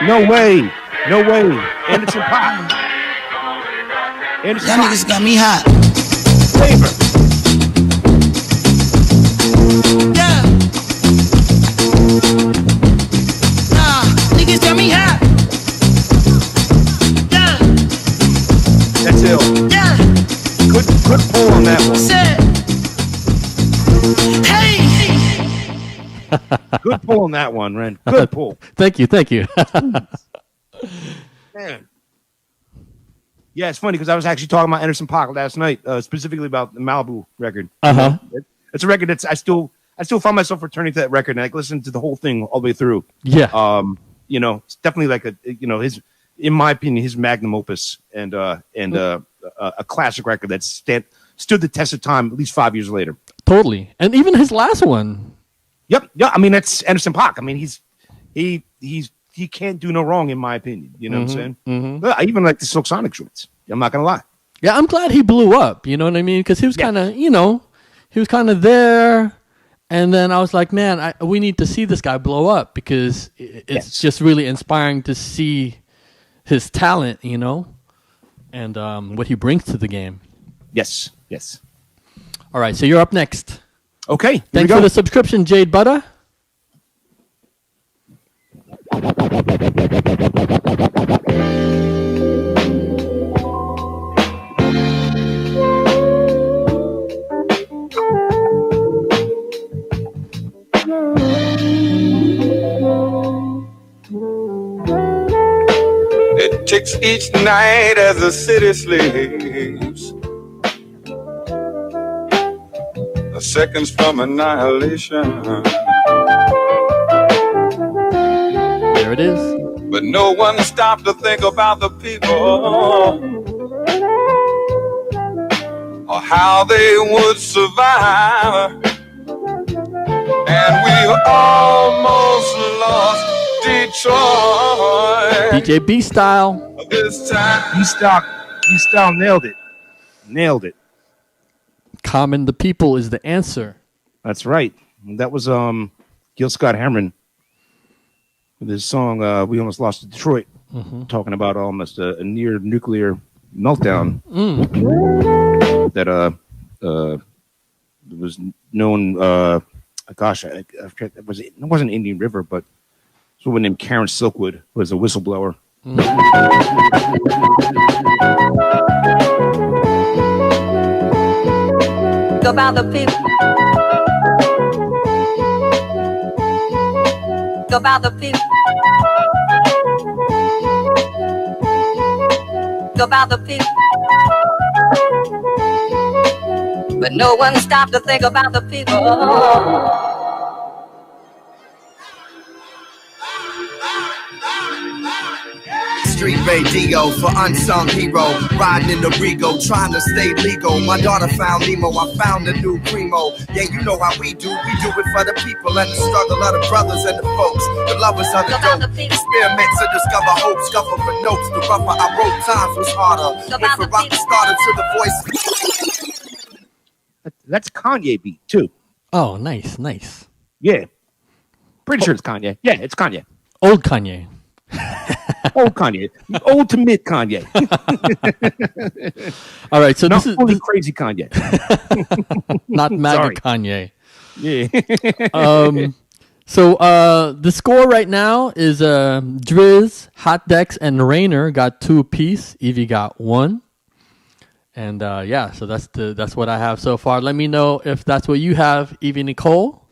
No way. No way. Anderson Pop. Anderson Y'all Pop. niggas got me hot. Flavor. Yeah. Nah, niggas got me hot. Yeah. That's ill. Yeah. Good pull on that one. Said. Hey. Good pull on that one, Ren. Good pull. Thank you. Man. Yeah, it's funny because I was actually talking about Anderson Paak last night, specifically about the Malibu record. Uh-huh. It's a record that's I still find myself returning to that record, and I listen to the whole thing all the way through. Yeah. It's definitely like his, in my opinion, his magnum opus and a classic record that stood the test of time at least 5 years later. Totally. And even his last one. Yep. Yeah. I mean, that's Anderson Paak. I mean, he can't do no wrong in my opinion. You know what I'm saying? Mm-hmm. I even like the Silk Sonic shorts. I'm not gonna lie. Yeah, I'm glad he blew up. You know what I mean? Because he was kind of, he was kind of there. And then I was like, man, we need to see this guy blow up because it's just really inspiring to see his talent, and what he brings to the game. Yes. All right, so you're up next. Okay. Thanks for the subscription, Jade Butter. It ticks each night as the city sleeps. The seconds from annihilation. There it is. But no one stopped to think about the people or how they would survive. And we almost lost Detroit. DJ B style. This time. B style nailed it. Common the people is the answer. That's right. That was Gil Scott Heron with his song "We Almost Lost Detroit," talking about almost a near nuclear meltdown that was known. It wasn't Indian River, but this woman named Karen Silkwood was a whistleblower. About the people. About the people. About the people. But no one stopped to think about the people. Street radio for unsung hero, riding in the Rego, trying to stay legal. My daughter found Nemo, I found a new primo. Yeah, you know how we do it for the people and the struggle of the brothers and the folks, the lovers of the dope. Experiments to discover hope, scuffle for notes. The rougher I wrote, times was harder. If a rock started to the voice. That's Kanye beat too. Oh, nice. Yeah, pretty sure it's Kanye. Yeah, it's Kanye. Old Kanye. Old Kanye, old to mid Kanye. All right, so not this is only crazy Kanye, not MAGA Kanye. Yeah. So the score right now is Driz, Hot Dex, and Rainer got 2 apiece. Evie got 1, and so that's what I have so far. Let me know if that's what you have, Evie Nicole.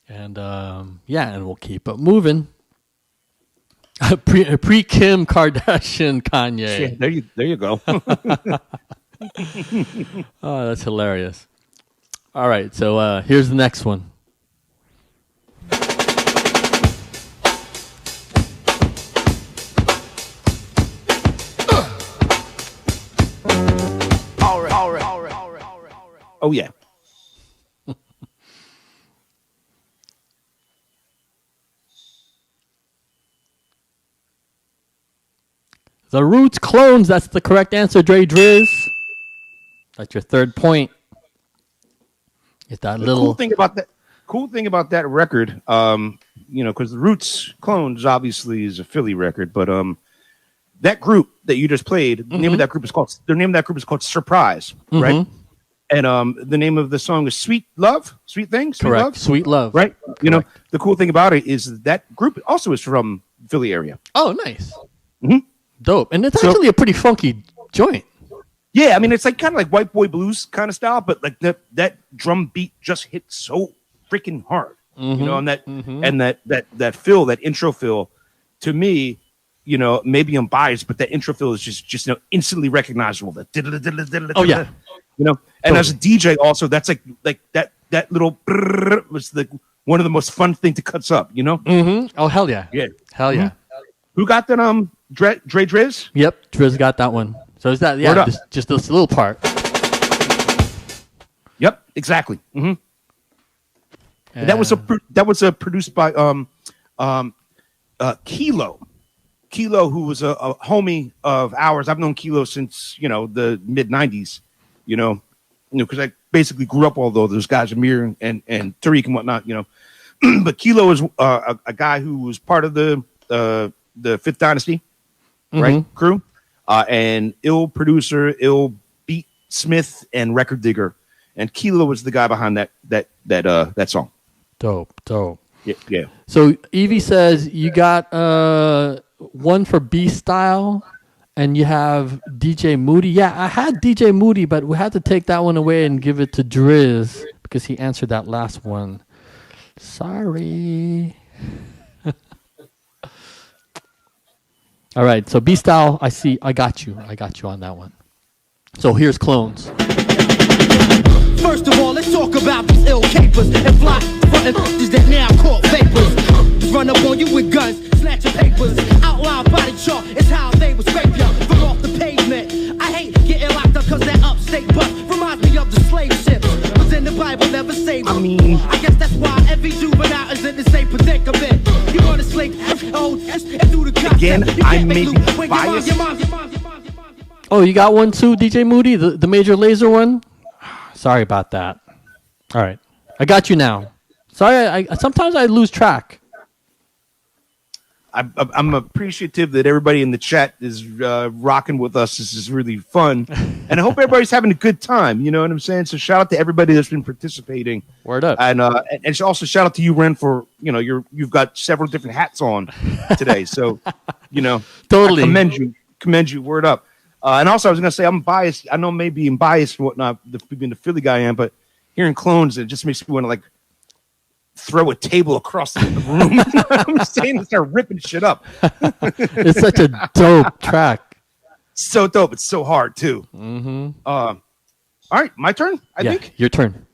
And and we'll keep it moving. Pre Kim Kardashian Kanye. Yeah, there you go. Oh, that's hilarious. All right, so here's the next one. Oh yeah. The Roots Clones, that's the correct answer, Dre Driz. That's your 3rd point. Get that Cool thing about that record, because the Roots Clones obviously is a Philly record, but that group that you just played, the name of that group is called Surprise, right? And the name of the song is Sweet Love, Sweet Thing, Sweet Correct. Love, Sweet Love, right? Correct. You know, the cool thing about it is that group also is from Philly area. Oh, nice. Dope. And it's actually a pretty funky joint. Yeah, I mean, it's like kind of like white boy blues kind of style, but like that drum beat just hits so freaking hard, you know, and that fill, that intro fill, to me, you know, maybe I'm biased, but that intro fill is just instantly recognizable. Oh yeah, you know, and as a DJ also, that's like that little was one of the most fun thing to cuts up, you know. Oh hell yeah, hell yeah. Who got that? Dre Driz? Yep, Driz got that one. So is that just this little part? Yep, exactly. And that was produced by Kilo. Kilo, who was a homie of ours. I've known Kilo since the mid '90s. Because I basically grew up all those guys, Amir and Tariq and whatnot. But Kilo is a guy who was part of the Fifth Dynasty, right, crew. and ill producer, ill beat smith, and record digger. And Kilo was the guy behind that song. Dope. Yeah. So Evie says you got one for B Style, and you have DJ Moody. Yeah, I had DJ Moody, but we had to take that one away and give it to Driz because he answered that last one. Sorry. All right, so B Style, I got you on that one. So here's Clones. First of all, let's talk about these ill capers and fly frontin' bitches that now caught vapors. Just run up on you with guns, snatch your papers. Outline body chart is how they would scrape ya from off the pavement. I hate getting locked up cause that upstate bus reminds me of the slave ships. Was in the Bible, never saved. I guess that's why every juvenile is in the same predicament. You wanna slave F-O-S and do the concept. Again, I may be biased. Oh, you got one too, DJ Moody, the Major Lazer one? Sorry about that. All right. I got you now. Sorry, sometimes I lose track. I'm appreciative that everybody in the chat is rocking with us. This is really fun. And I hope everybody's having a good time. You know what I'm saying? So shout out to everybody that's been participating. Word up. And also shout out to you, Ren, for, you've got several different hats on today. So, totally. I commend you. Word up. And also, I was going to say, I'm biased. I know maybe I'm biased and whatnot, being the Philly guy I am, but hearing Clones, it just makes me want to, throw a table across the room. I'm saying and start ripping shit up. It's such a dope track. So dope. It's so hard, too. Mm-hmm. All right, my turn, I think? Your turn.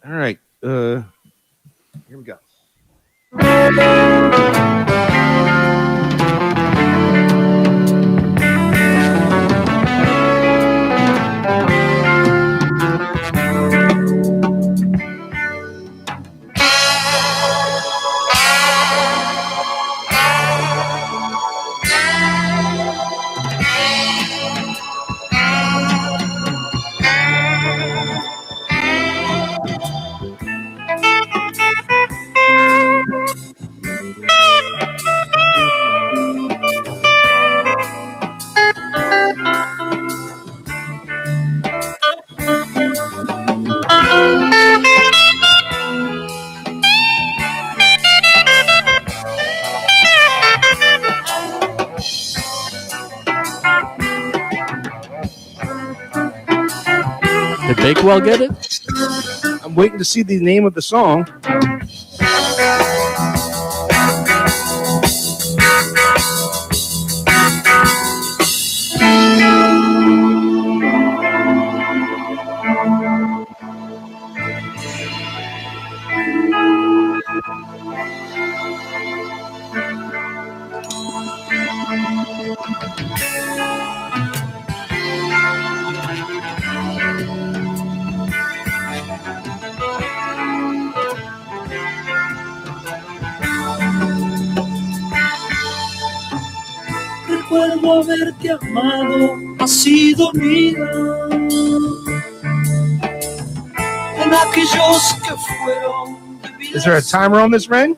All right. Here we go. Did Bakewell get it? I'm waiting to see the name of the song. Recuerdo haberte amado así dormida en aquellos que fueron. Is there a timer on this, Ren?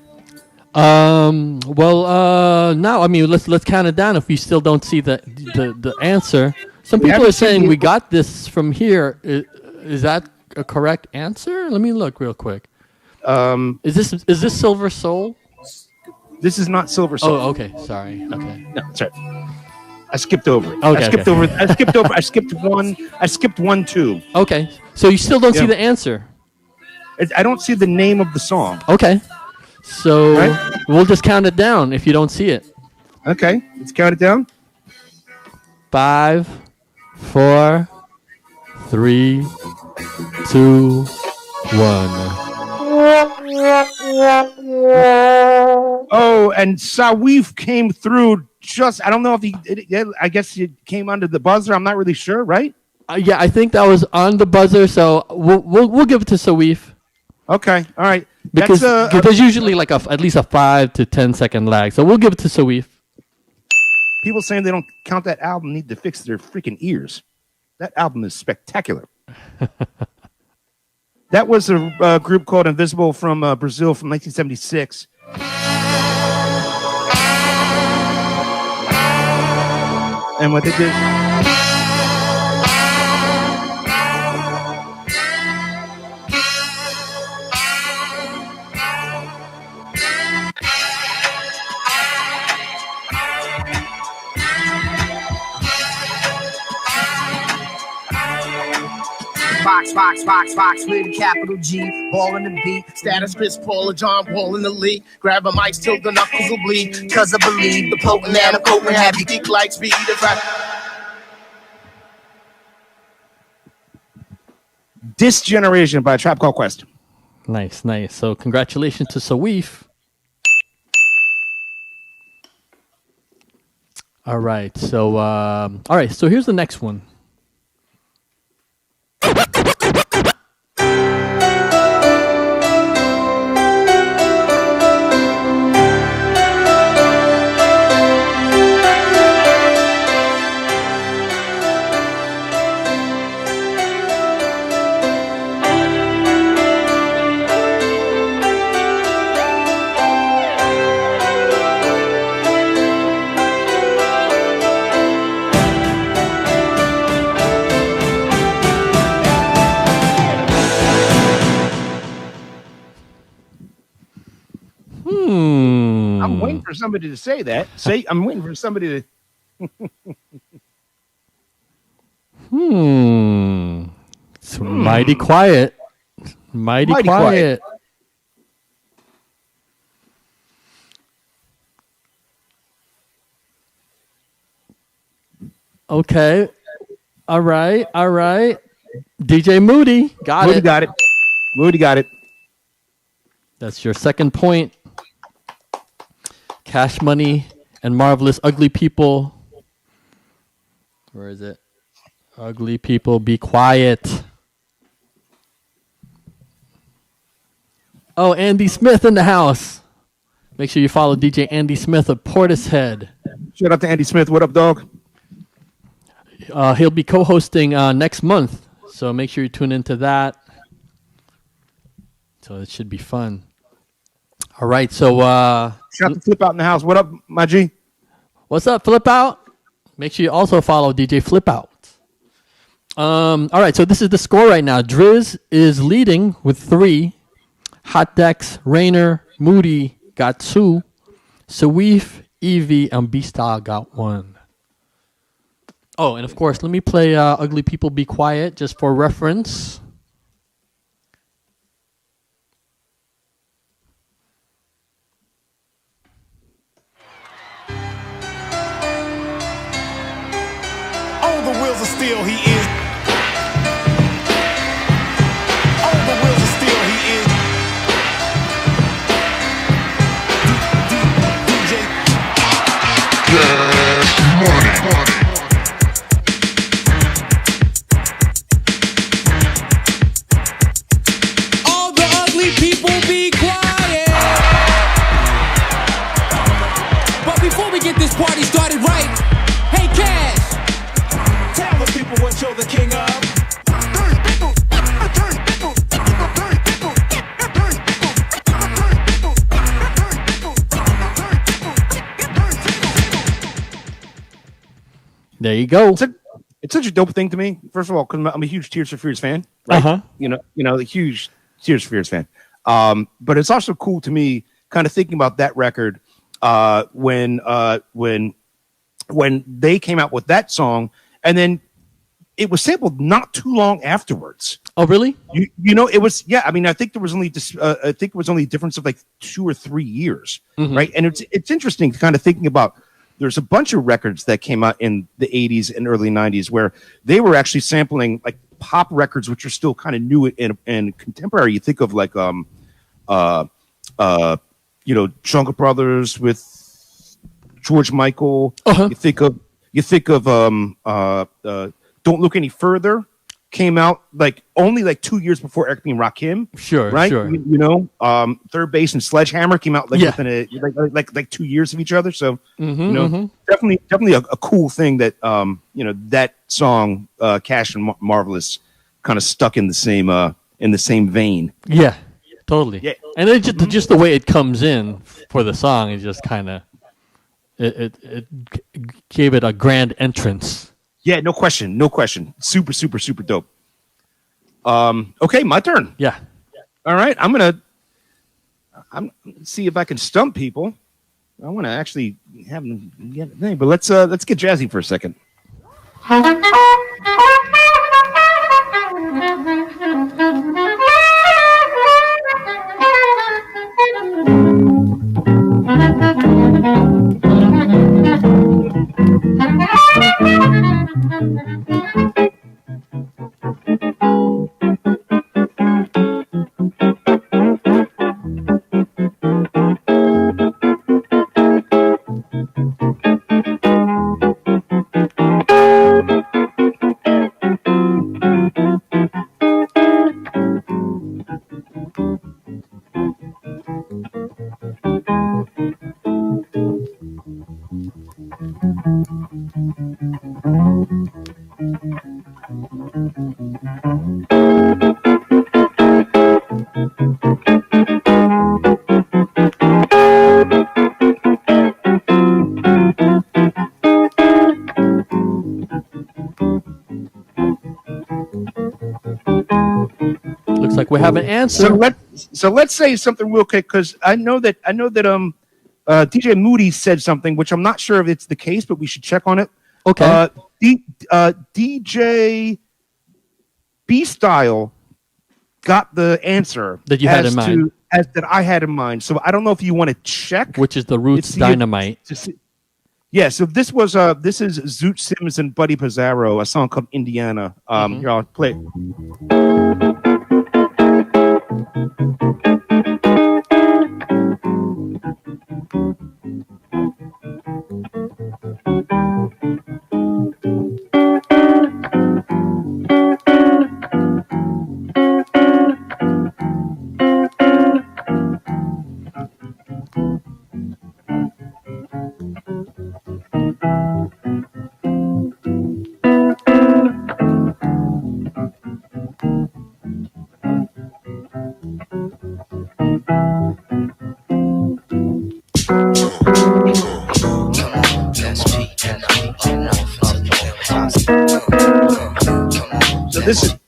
Well, no. I mean, let's count it down if we still don't see the answer. Some people are saying we got this from here. Is that a correct answer? Let me look real quick. Is this Silver Soul? This is not Silver Soul. Oh, okay. Sorry. Okay. No, that's right. I skipped over it. Okay, I skipped one. I skipped 1, 2. Okay. So you still don't see the answer. I don't see the name of the song. Okay. So we'll just count it down if you don't see it. Okay. Let's count it down. 5, 4, 3, 2, 1. Oh, and Sawif came through just, I don't know if I guess he came under the buzzer. I'm not really sure, right? Yeah, I think that was on the buzzer, so we'll give it to Sawif. Okay, all right. Because there's usually like at least a 5 to 10 second lag, so we'll give it to Sawif. People saying they don't count that album need to fix their freaking ears. That album is spectacular. That was a group called Invisible from Brazil from 1976. and what they did. Fox with a capital G, ball in the beat, status Chris Paul or John Wall in the league. Grab a mic till the knuckles will bleed. Cause I believe the potent and I'm potent have you geek like speed. If I This Generation by Trap Called Quest. Nice. So congratulations to Sawif. All right. So here's the next one. I'm waiting for somebody to say that. I'm waiting for somebody to. It's mighty quiet. Mighty quiet. Okay. All right. DJ Moody got it. Moody got it. That's your second point. Cash Money and Marvelous Ugly People. Where is it? Ugly People, be quiet. Oh, Andy Smith in the house. Make sure you follow DJ Andy Smith of Portishead. Shout out to Andy Smith. What up, dog? He'll be co-hosting next month, so make sure you tune into that. So it should be fun. All right, so shout out to Flip Out in the house. What up, my G? What's up, Flip Out? Make sure you also follow DJ Flip Out. All right, so this is the score right now. Driz is leading with 3. Hot Dex, Rainer, Moody got 2. Sawif, Evie, and B-Star got 1. Oh, and of course, let me play Ugly People Be Quiet just for reference. On the wheels of steel, he is. On the wheels of steel, he is. DJ. Yes, money. All the ugly people be quiet. But before we get this party started right, hey Cash, tell the people what you're the king of. There you go. It's such a dope thing to me. First of all, because I'm a huge Tears for Fears fan, right? You know, the huge Tears for Fears fan. But it's also cool to me, kind of thinking about that record when they came out with that song, and then it was sampled not too long afterwards. Oh, really? You know, it was. Yeah, I mean, I think there was only a difference of like 2 or 3 years, right? And it's interesting, kind of thinking about. There's a bunch of records that came out in the 80s and early 90s where they were actually sampling like pop records, which are still kind of new and contemporary. You think of like, Jungle Brothers with George Michael. You think of Don't Look Any Further. Came out like only like 2 years before Eric B. and Rakim. Sure, right? Sure. You know, Third Base and Sledgehammer came out like within like 2 years of each other. So definitely a cool thing that that song Cash and Marvelous kind of stuck in the same vein. Yeah, totally. Yeah, and it just the way it comes in for the song is just kind of it gave it a grand entrance. Yeah, no question. Super, super, super dope. Okay, my turn. Yeah. All right, I'm see if I can stump people. I want to actually have them get a name, but let's get jazzy for a second. Looks like we have an answer. So let's say something real quick, because I know that DJ Moody said something, which I'm not sure if it's the case, but we should check on it. Okay. DJ B Style got the answer that you had in mind. That I had in mind. So I don't know if you want to check, which is the Roots Dynamite. Yeah, so this is Zoot Sims and Buddy Pizarro, a song called Indiana. Here, I'll play it.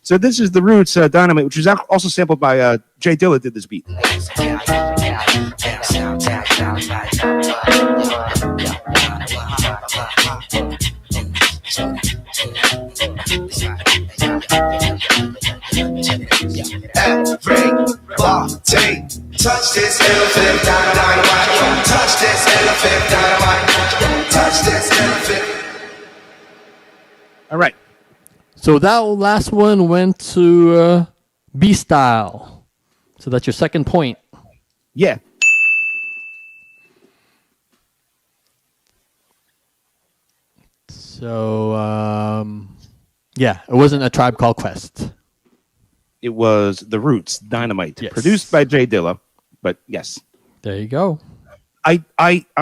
So this is the Roots Dynamite, which is also sampled by Jay Dilla. Did this beat. Everybody touch this elephant dynamite. Touch this elephant dynamite. Touch this elephant. All right. So that last one went to B Style. So that's your second point. Yeah. So, yeah, it wasn't A Tribe Called Quest. It was The Roots Dynamite, yes. Produced by Jay Dilla. But yes, there you go. I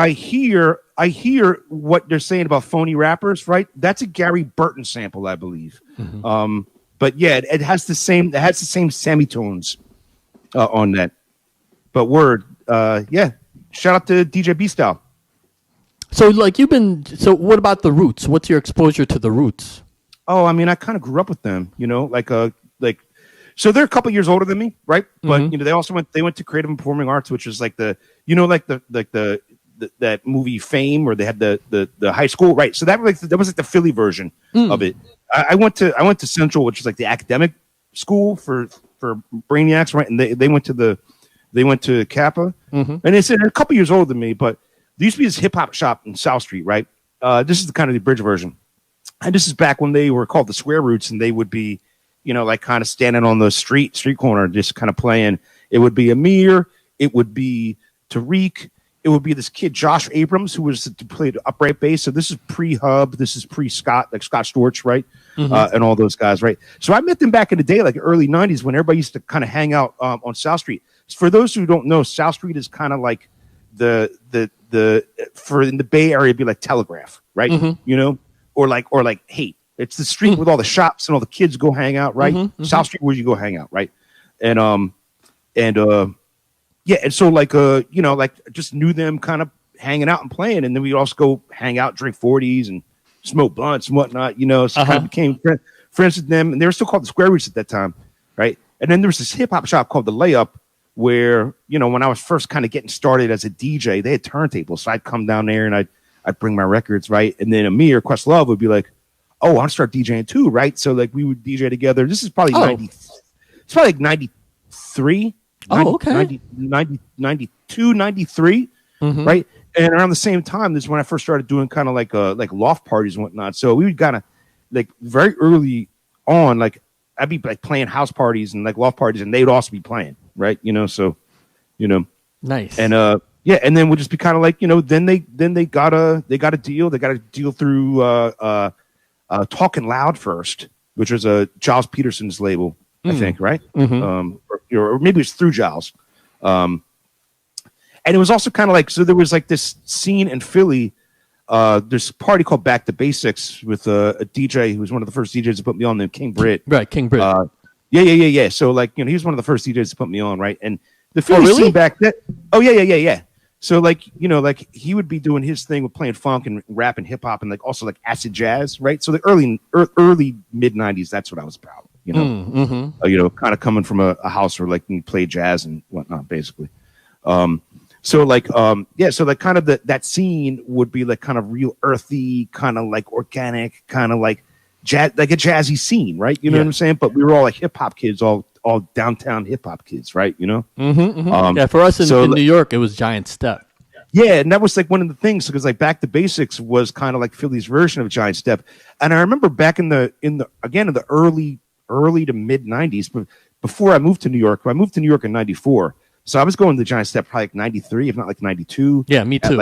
hear what they're saying about phony rappers, right? That's a Gary Burton sample, I believe. Mm-hmm. But yeah, it has the same semitones on that. But word, yeah. Shout out to DJ B Style. So so what about the Roots? What's your exposure to the Roots? Oh, I mean, I kind of grew up with them, so they're a couple years older than me, right? But Mm-hmm. they also went to Creative and Performing Arts, which is like that movie Fame, where they had the high school, right? So that was like the Philly version of it. I went to Central, which is like the academic school for brainiacs, right? And they went to Kappa, and they said they're a couple years older than me, but there used to be this hip hop shop in South Street, right? This is the kind of the bridge version, and this is back when they were called the Square Roots, and they would be, like kind of standing on the street corner, just kind of playing. It would be Amir, it would be Tariq, it would be this kid Josh Abrams, who was to play the upright bass. So this is pre-Hub, this is pre-Scott, like Scott Storch, right? And all those guys, right? So I met them back in the day, like early 90s, when everybody used to kind of hang out on South Street. For those who don't know, South Street is kind of like the for in the Bay Area, it'd be like Telegraph, right? Or like Haight. It's the street with all the shops and all the kids go hang out, right? South Street, where you go hang out, right? And so like like just knew them, kind of hanging out and playing, and then we'd also go hang out, drink 40s, and smoke blunts and whatnot. You know, so kind of became friends with them, and they were still called the Square Roots at that time, right? And then there was this hip hop shop called the Layup, where, you know, when I was first kind of getting started as a DJ, they had turntables, so I'd come down there and I'd bring my records, right? And then Amir Questlove would be like, "Oh, I want to start DJing too," right? So like we would DJ together. This is probably 90. It's probably like 93. Oh, okay. 92, 93, right? And around the same time, this is when I first started doing kind of like loft parties and whatnot. So we would kind of like very early on, like I'd be like playing house parties and like loft parties, and they'd also be playing, right? You know, so you know, nice. And yeah, and then we'll just be kind of like, you know, then they got a deal. They got a deal through Talking Loud first, which was a Giles Peterson's label, I think, right? Or maybe it was through Giles. And it was also kind of like, so there was like this scene in Philly. There's a party called Back to Basics with a DJ who was one of the first DJs to put me on, named King Britt. Right, King Britt. Yeah. So like, you know, he was one of the first DJs to put me on, right? And the Philly scene back then. Oh yeah. So like, you know, like he would be doing his thing with playing funk and rap and hip hop and like also like acid jazz, right? So the early mid 90s, that's what I was about, you know. You know, kind of coming from a house where like you play jazz and whatnot, basically. So like so like kind of that scene would be like kind of real earthy, kind of like organic, kind of like jazz, like a jazzy scene, right? You know what I'm saying? But we were all like hip hop kids, all downtown hip hop kids, right? You know? Yeah, for us in New York, it was Giant Step. Yeah, and that was like one of the things, because like Back to Basics was kind of like Philly's version of Giant Step. And I remember back in the early to mid 90s, but before I moved to New York in 94. So I was going to Giant Step probably like 93, if not like 92. Yeah, me too.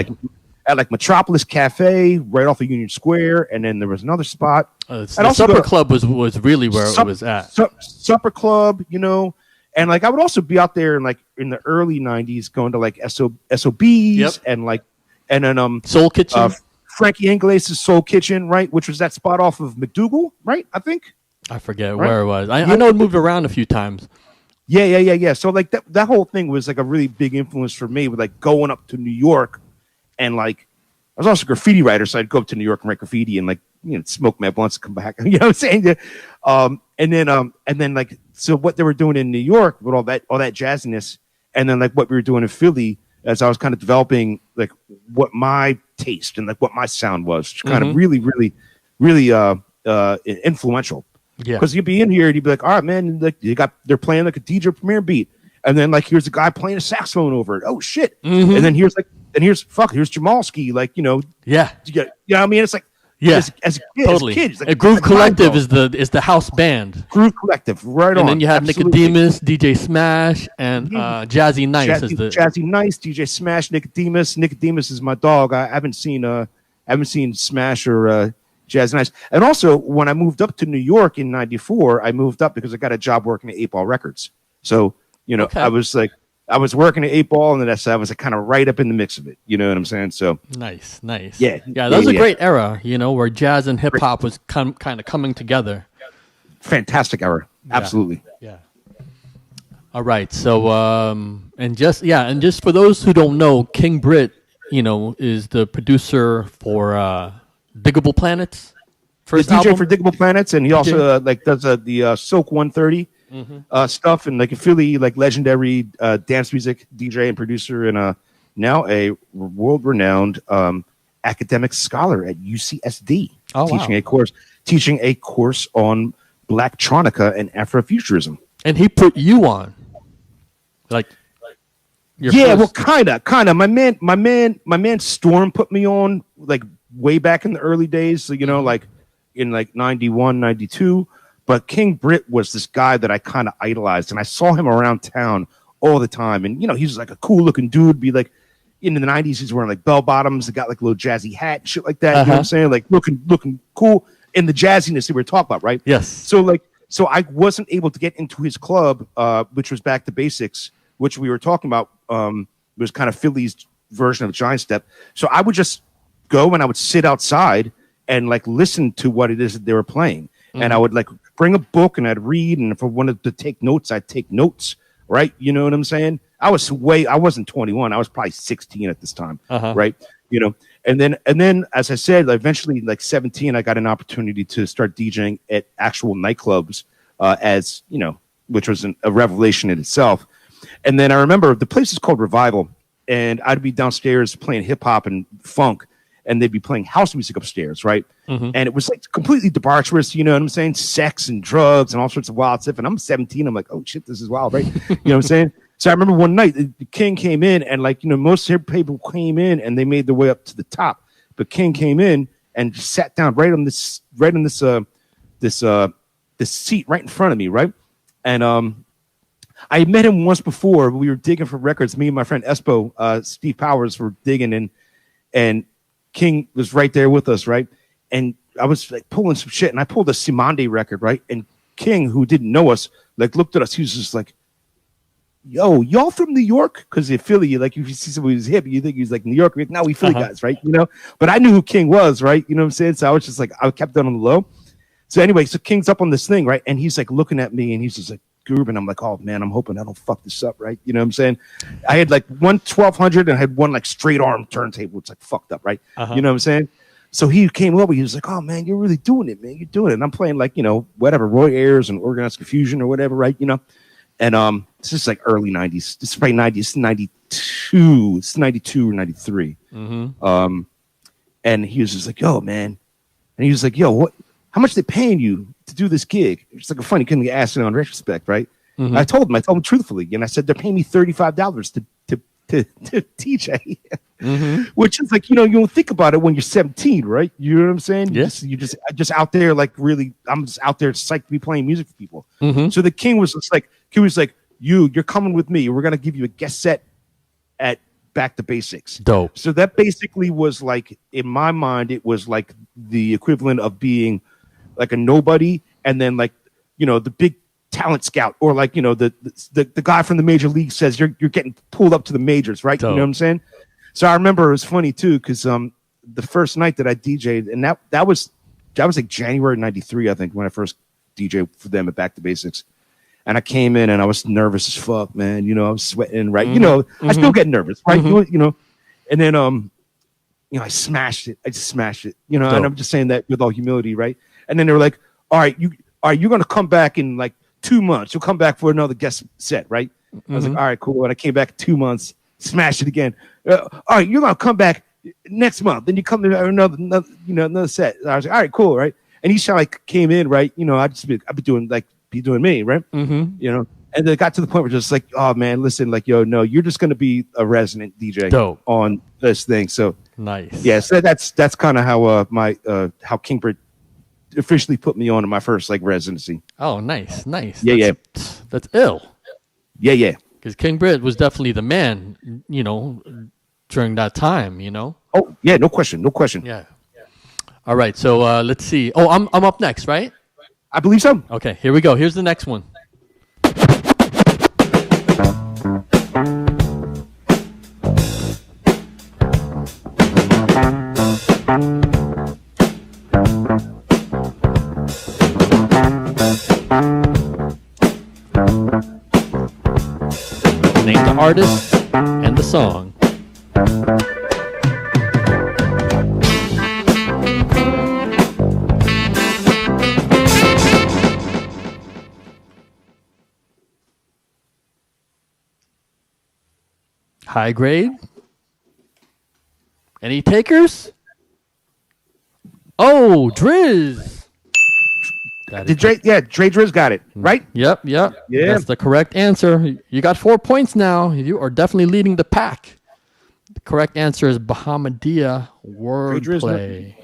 At like Metropolis Cafe, right off of Union Square, and then there was another spot. The Supper Club was really where it was at. Supper Club, you know, and like I would also be out there in like in the early 90s going to like SOBs and then Soul Kitchen, Frankie Ingles' Soul Kitchen, right, which was that spot off of McDougal, right? I think I forget where it was. I know it moved around a few times. Yeah. So like that whole thing was like a really big influence for me with like going up to New York, and like I was also a graffiti writer, so I'd go up to New York and write graffiti and like, you know, smoke my blunts and come back. You know what I'm saying? And then like, so what they were doing in New York with all that jazziness, and then like what we were doing in Philly, as I was kind of developing like what my taste and like what my sound was, kind of really influential. Yeah, because you'd be in here and you'd be like, all right, man, like they're playing like a DJ Premier beat, and then like here's a guy playing a saxophone over it. Oh shit! And then here's Jamalski, like, you know, you know what I mean? It's like as totally. kids, like, a Groove Collective is the house band. Groove Collective, right on. And then you have Nicodemus, DJ Smash, and Jazzy Nice Jazzy Nice, DJ Smash, Nicodemus. Nicodemus is my dog. I haven't seen Smash or Jazzy Nice. And also, when I moved up to New York in 94, I moved up because I got a job working at 8 Ball Records. So, you know, I was working at 8 Ball, and then I was like kind of right up in the mix of it. You know what I'm saying? So nice. Yeah, that was a great era, you know, where jazz and hip hop was kind of coming together. Fantastic era, absolutely. Yeah. All right, so and just for those who don't know, King Britt, you know, is the producer for Diggable Planets. First DJ for Diggable Planets, and he also like does the Silk 130 stuff, and like a Philly like legendary dance music DJ and producer, and now a world-renowned academic scholar at UCSD, teaching a course on Blacktronica and Afrofuturism. And he put you on, like. Well, kind of. My man Storm put me on like way back in the early days. So, you know, like in like 91, 92. But King Britt was this guy that I kind of idolized, and I saw him around town all the time. And, you know, he was like a cool looking dude. Be like in the 90s, he's wearing like bell bottoms. He got like a little jazzy hat and shit like that. You know what I'm saying? Like looking cool in the jazziness that we were talking about, right? Yes. So I wasn't able to get into his club, which was Back to Basics, which we were talking about. Was kind of Philly's version of Giant Step. So I would just go and I would sit outside and like listen to what it is that they were playing. And I would like bring a book and I'd read. And if I wanted to take notes, I'd take notes. Right. You know what I'm saying? I wasn't 21. I was probably 16 at this time, right? You know, and then as I said, eventually, like 17, I got an opportunity to start DJing at actual nightclubs, as you know, which was a revelation in itself. And then I remember the place is called Revival, and I'd be downstairs playing hip hop and funk, and they'd be playing house music upstairs, right? And it was like completely debaucherous, you know what I'm saying? Sex and drugs and all sorts of wild stuff. And I'm 17. I'm like, oh shit, this is wild, right? You know what I'm saying? So I remember one night the King came in, and like, you know, most people came in and they made their way up to the top, but King came in and just sat down right on this seat right in front of me, right? And I met him once before. We were digging for records. Me and my friend Espo, Steve Powers, were digging, and King was right there with us, right? And I was like pulling some shit, and I pulled a Simande record, right? And King, who didn't know us, like looked at us. He was just like, "Yo, y'all from New York?" Because in Philly, like if you see somebody who's hip, you think he's like New York. Like, no, we Philly guys, right? You know. But I knew who King was, right? You know what I'm saying? So I was just like, I kept that on the low. So anyway, so King's up on this thing, right? And he's like looking at me, and he's just like grooving. I'm like, oh man, I'm hoping I don't fuck this up, right? You know what I'm saying? I had like one 1200, and I had one like straight arm turntable. It's like fucked up, right? You know what I'm saying? So he came over. He was like, "Oh man, you're really doing it, man. You're doing it." And I'm playing like, you know, whatever, Roy Ayers and Organized Confusion or whatever, right? You know, and this is like early '90s. This is probably '90s, '92. It's '92 or '93. And he was just like, "Yo, man," and he was like, "Yo, what? How much they paying you to do this gig?" It's like a funny couldn't get asked it on retrospect, right? I told him truthfully, and I said they're paying me $35 to DJ, which is like, you know, you don't think about it when you're 17, right? You know what I'm saying? Yes. You just out there like really, I'm just out there psyched to be playing music for people. So the King was just like, you're coming with me. We're gonna give you a guest set at Back to Basics. Dope. So that basically was like, in my mind, it was like the equivalent of being like a nobody, and then like, you know, the big talent scout, or like, you know, the guy from the major league says you're getting pulled up to the majors, right? Dope. You know what I'm saying? So I remember it was funny too, because the first night that I DJ'd, and that was like January '93, I think, when I first DJ'd for them at Back to Basics. And I came in and I was nervous as fuck, man. You know, I was sweating, right? You know, I still get nervous, right? You know, and then you know, I smashed it. I just smashed it. You know, and I'm just saying that with all humility, right? And then they were like, all right, you're gonna come back in like 2 months. You'll come back for another guest set, right? I was like, all right, cool. And I came back 2 months, smashed it again. All right, you're gonna come back next month. Then you come to another set. I was like, all right, cool, right? And each time I came in, right, you know, I'd be doing me, right? You know, and then it got to the point where just like, oh man, listen, like, yo, no, you're just gonna be a resident DJ on this thing. So nice. Yeah, so that's kind of how how Kingbird officially put me on in my first like residency. Oh, nice. Yeah, that's ill. Yeah. Because King Britt was definitely the man, you know, during that time, you know. Oh yeah, no question. Yeah. All right, so let's see. Oh, I'm up next, right? I believe so. Okay, here we go. Here's the next one. Name the artist and the song. High grade? Any takers? Oh, Driz. Dre Driz got it, right? Yep. Yeah. That's the correct answer. You got 4 points now. You are definitely leading the pack. The correct answer is Bahamadia wordplay.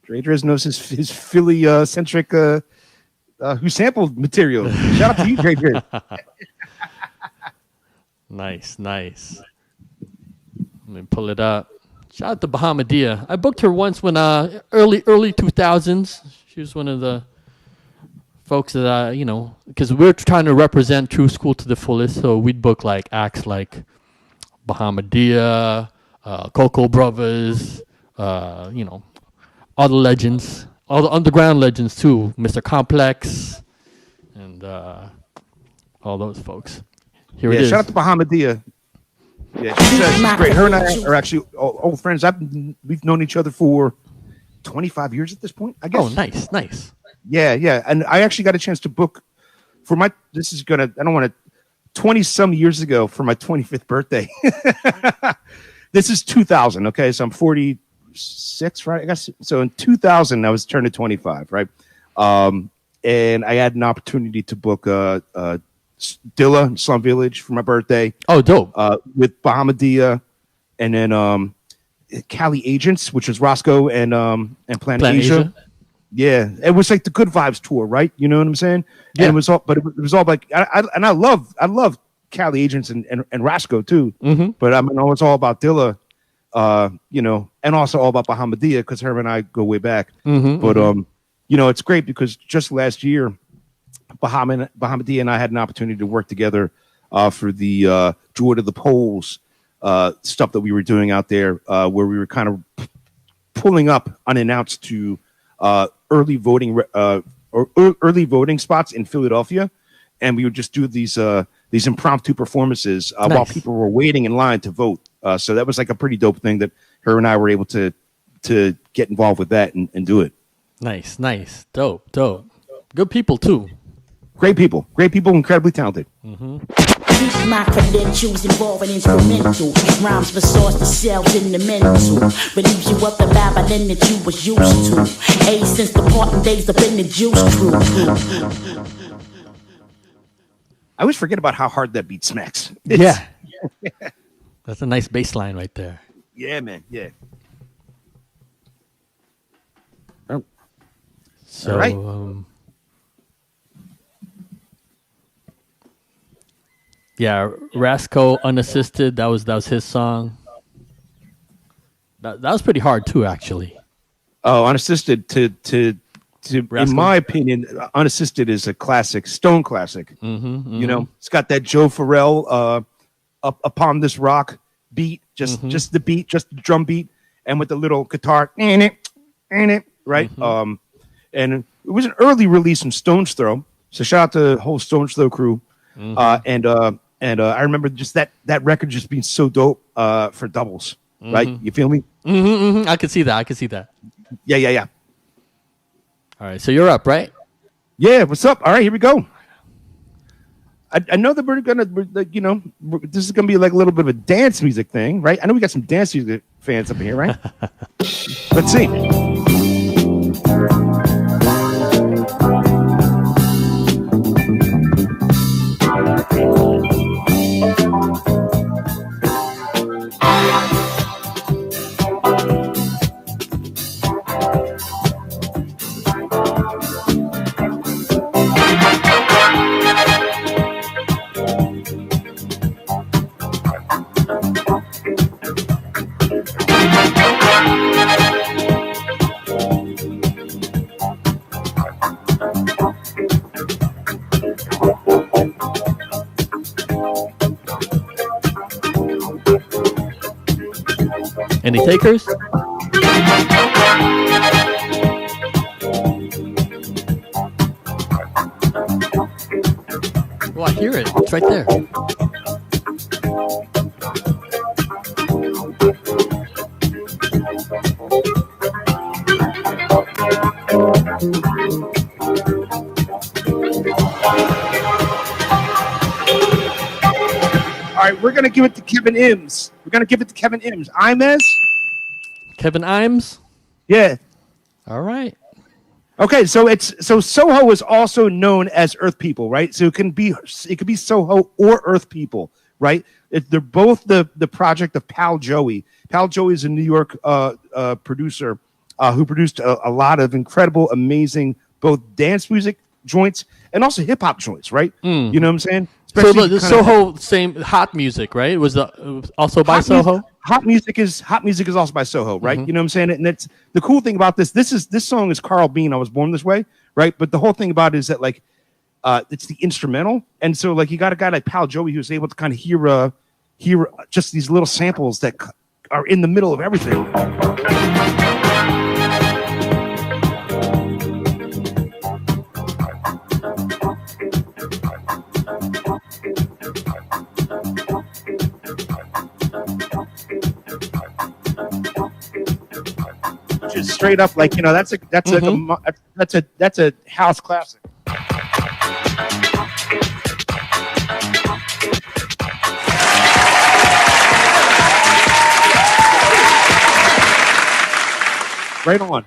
Dre Driz knows his Philly centric who sampled material. Shout out to you, Dre Driz. Nice. Let me pull it up. Shout out to Bahamadia. I booked her once when early 2000s. She was one of the folks that you know, because we're trying to represent True School to the fullest. So we'd book like acts like Bahamadia, Coco Brothers, you know, all the legends, all the underground legends too, Mr. Complex, and all those folks. Here it is. Shout out to Bahamadia. Yeah, she's great. Her and I are actually old friends. We've known each other for 25 years at this point, I guess. Oh, nice. Yeah. And I actually got a chance to book for I don't want to, 20 some years ago for my 25th birthday. This is 2000. Okay. So I'm 46, right? I guess. So in 2000, I was turning 25, right? And I had an opportunity to book Dilla Slum Village for my birthday. Oh, dope. With Bahamadia, and then Cali Agents, which is Roscoe and Planet Asia. Yeah, it was like the Good Vibes tour, right? You know what I'm saying? Yeah. And it was all like, I love Cali Agents and Roscoe too. Mm-hmm. But I mean, it's all about Dilla, and also all about Bahamadia because her and I go way back. Mm-hmm, but it's great because just last year, Bahamadia and I had an opportunity to work together for the Joy to the Polls stuff that we were doing out there, where we were kind of pulling up unannounced to early voting spots in Philadelphia, and we would just do these impromptu performances while people were waiting in line to vote. So that was like a pretty dope thing that her and I were able to get involved with that and do it. Nice, dope. Good people too. Great people, incredibly talented. Mm-hmm. Keep my credentials involving instrumental rhymes for source to selves in the mental. Relieves you of the babbling that you was used to. Since the parting days up in the juice crew. I always forget about how hard that beat smacks. Yeah. That's a nice bass line right there. Yeah, man. Yeah. So, all right. Yeah, Roscoe Unassisted. That was his song. That was pretty hard too, actually. Oh, Unassisted to in my opinion, Unassisted is a classic, Stone classic. Mm-hmm. You know, it's got that Joe Farrell up upon this rock beat, just the beat, just the drum beat, and with the little guitar in it, right? Mm-hmm. And it was an early release from Stone's Throw, so shout out to the whole Stone's Throw crew. Mm-hmm. And I remember just that record just being so dope for doubles, right? You feel me? Mm-hmm. I could see that. Yeah. All right, so you're up, right? Yeah, what's up? All right, here we go. I know that we're gonna, this is gonna be like a little bit of a dance music thing, right? I know we got some dance music fans up here, right? Let's see. Any takers? Oh, I hear it. It's right there. All right, we're gonna give it to Kevin Ims. Imes? Kevin Imes? Yeah. All right. Okay, so Soho is also known as Earth People, right? So it could be Soho or Earth People, right? They're both the project of Pal Joey. Pal Joey is a New York producer who produced a lot of incredible, amazing both dance music joints and also hip hop joints, right? You know what I'm saying? So the Soho, same hot music, right? It was also by Soho. Hot music is also by Soho, right? You know what I'm saying? And it's the cool thing about this. This song is Carl Bean. I Was Born This Way, right? But the whole thing about it is that like it's the instrumental, and so like you got a guy like Pal Joey who's able to kind of hear just these little samples that are in the middle of everything. straight up like that's a house classic. Right on.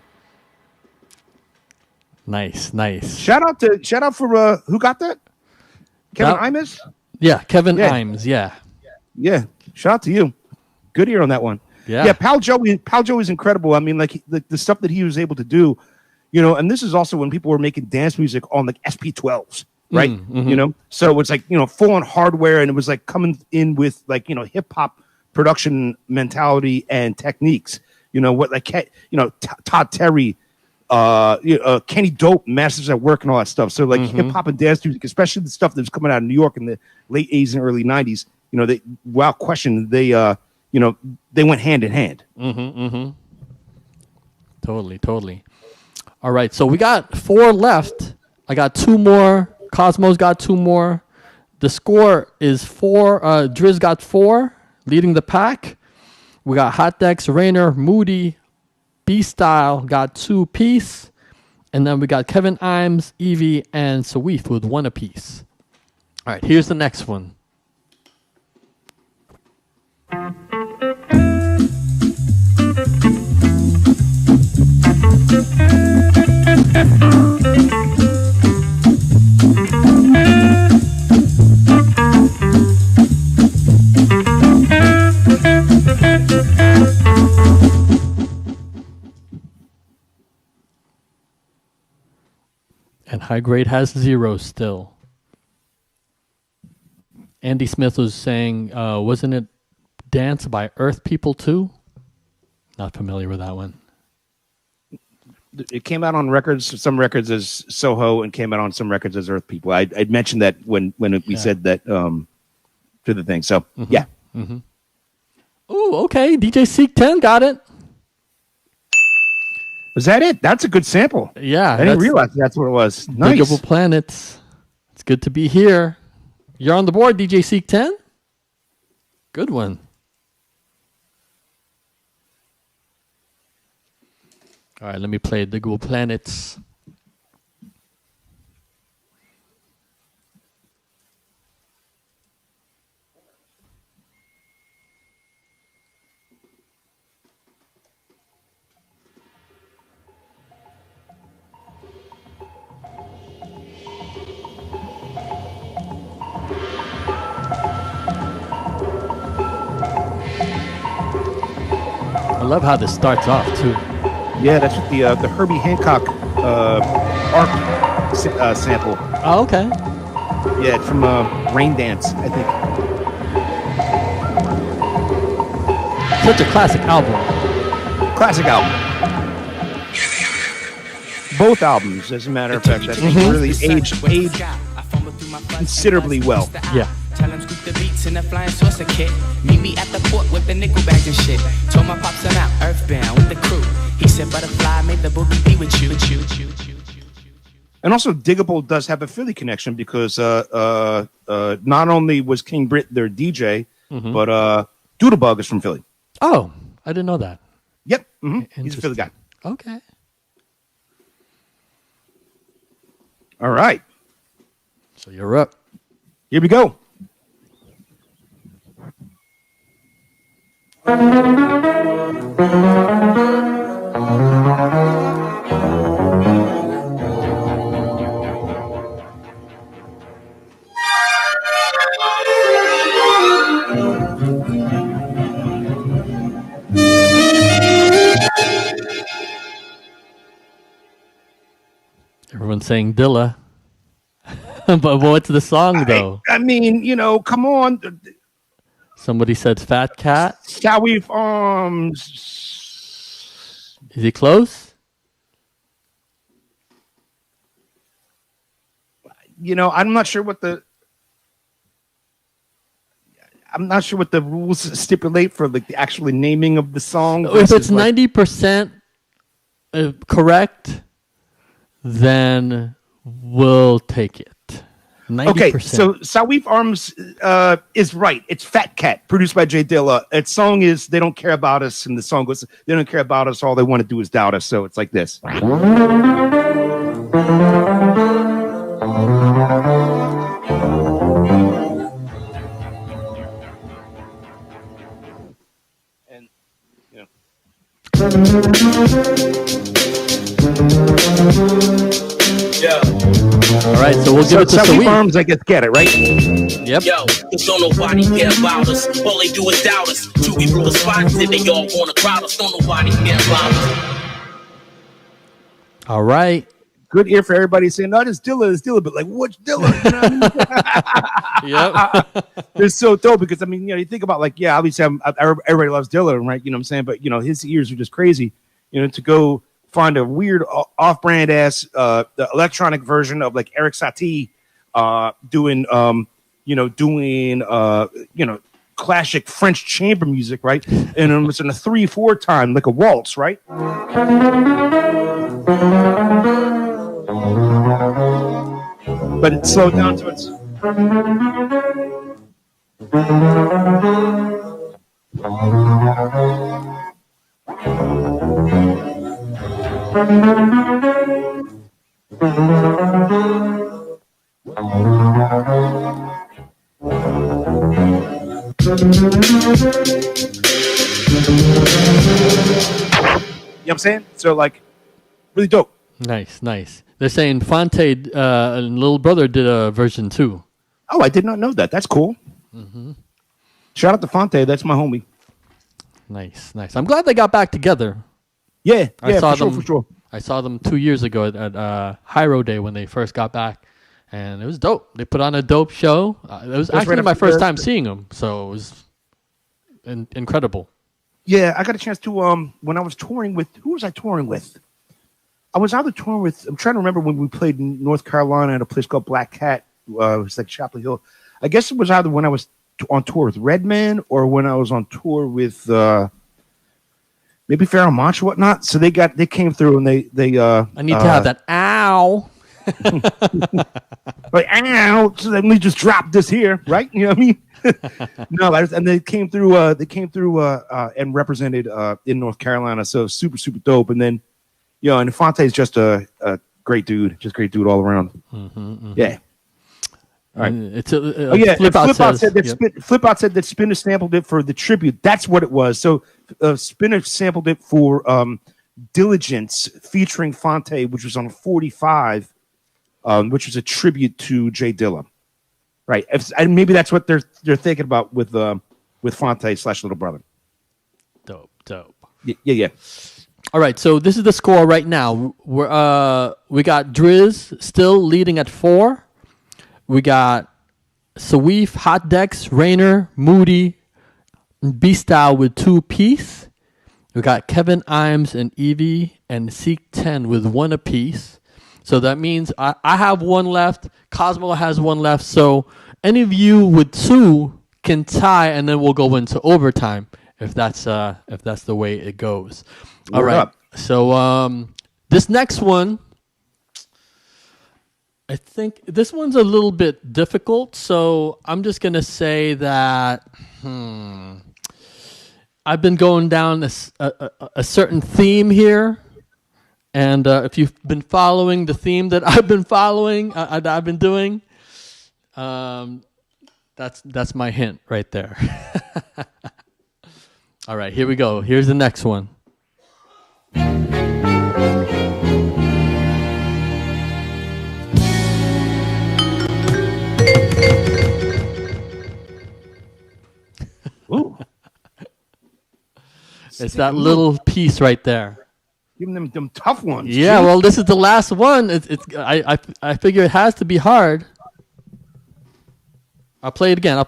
Nice. Shout out for who got that? Kevin Imes? Yeah, Kevin Imes. Yeah. Shout out to you. Good ear on that one. Yeah. Pal Joey is incredible. I mean, like the stuff that he was able to do, and this is also when people were making dance music on like SP12s, right? So it's like full on hardware, and it was like coming in with like hip hop production mentality and techniques. Todd Terry, Kenny Dope, Masters at Work, and all that stuff. So like hip hop and dance music, especially the stuff that was coming out of New York in the late 80s and early 90s, they without question they went hand in hand. Totally. All right, so we got 4 left. I got 2 more. Cosmo's got 2 more. The score is 4. Driz got 4, leading the pack. We got Hot Dex, Rainer, Moody, B-Style got 2 apiece. And then we got Kevin Imes, Evie, and Sawif with 1 apiece. All right, here's the next one. And High Grade has 0 still. Andy Smith was saying, wasn't it Dance by Earth People too? Not familiar with that one. It came out on records, some records as Soho, and came out on some records as Earth People. I'd mentioned that when we said that to the thing. So, yeah. Oh, okay. DJ Seek 10 got it. Was that it? That's a good sample. Yeah. I didn't realize that's what it was. Nice. Diggable Planets. It's good to be here. You're on the board, DJ Seek 10. Good one. All right, let me play Diggable Planets. I love how this starts off too. Yeah, that's what the Herbie Hancock ARC sample. Oh, okay. Yeah, it's from Rain Dance, I think. Such a classic album. Classic album. Both albums, as a matter of fact, I think really aged considerably well. Yeah. Tell him scoop the beats in the flying saucer kit. Meet me at the port with the nickel bags and shit. Told my pops I'm out, earthbound with the crew. He said, butterfly, made the boogie be with you. And also, Diggable does have a Philly connection because not only was King Britt their DJ, but Doodlebug is from Philly. Oh, I didn't know that. Yep. He's a Philly guy. Okay. All right. So you're up. Here we go. Everyone's saying Dilla. But what's the song, though? I mean, come on. Somebody said Fat Cat. Sawif Is he close? I'm not sure what the rules stipulate for like the actual naming of the song. If it's 90% correct, then we'll take it. Okay, so Sawif Arms is right. It's Fat Cat, produced by Jay Dilla. Its song is They Don't Care About Us, and the song goes, they don't care about us, all they want to do is doubt us. So it's like this. And, you Yeah. All right, so we'll give it to Sawif Sawif. Arms, I guess, get it, right? Yep. Yo, cause don't nobody care about us. All they do is doubt us. Till we blew the spots and they all wanna crowd us. Don't nobody care about us. All right. Good ear for everybody saying, no, it's Dilla, but like, what's Dilla? You know what I mean? Yep. They're so dope because, I mean, you think about like, yeah, obviously everybody loves Dilla, right? You know what I'm saying? But, his ears are just crazy, to go find a weird off-brand ass the electronic version of like Eric Satie doing classic French chamber music, right? And it was in a 3/4 time, like a waltz, right? But it slowed down to its. You know what I'm saying? So, like, really dope. Nice. They're saying Fonte and Little Brother did a version too. Oh, I did not know that. That's cool. Mm-hmm. Shout out to Fonte. That's my homie. Nice. I'm glad they got back together. Yeah, I saw them for sure. I saw them 2 years ago at Hyro Day when they first got back, and it was dope. They put on a dope show. It was actually my first time seeing them, so it was incredible. Yeah, I got a chance to when I was touring with who was I touring with? I was either touring with. I'm trying to remember when we played in North Carolina at a place called Black Cat. It was like Chapel Hill. I guess it was either when I was on tour with Redman or when I was on tour with maybe Pharaoh Monch or whatnot. So they came through and they I need to have that ow. Like ow. So let me just drop this here, right? You know what I mean? No, and they came through and represented in North Carolina. So super dope. And then and Fonte is just a great dude, all around. Mm-hmm. Yeah. All right. It's Flip Out said that Spinner sampled it for the tribute. That's what it was. So Spinner sampled it for Diligence featuring Fonte, which was on 45, which was a tribute to Jay Dilla. Right. And maybe that's what they're thinking about with Fonte / Little Brother. Dope. Yeah. All right, so this is the score right now. We got Driz still leading at 4. We got Sawif, Hot Dex, Rainer, Moody, and B-Style with 2 apiece. We got Kevin Imes and Evie and Seek 10 with 1 apiece. So that means I have 1 left. Cosmo has 1 left. So any of you with 2 can tie, and then we'll go into overtime if that's the way it goes. All right. So this next one, I think this one's a little bit difficult. So I'm just gonna say that I've been going down a certain theme here, and if you've been following the theme that I've been following, I've been doing, that's my hint right there. All right, here we go. Here's the next one. Ooh. It's that little piece right there. Giving them tough ones. Yeah, well, this is the last one. I figure it has to be hard. I'll play it again.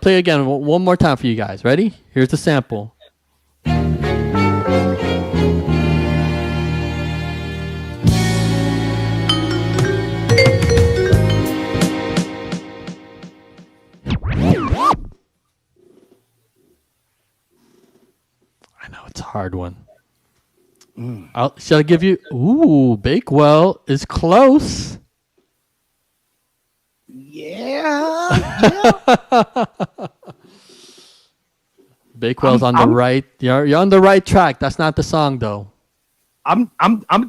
One more time for you guys. Ready? Here's the sample. I know it's a hard one. Shall I give you? Ooh, Bakewell is close. Yeah. Bakewell's on the right. You're on the right track. That's not the song though. I'm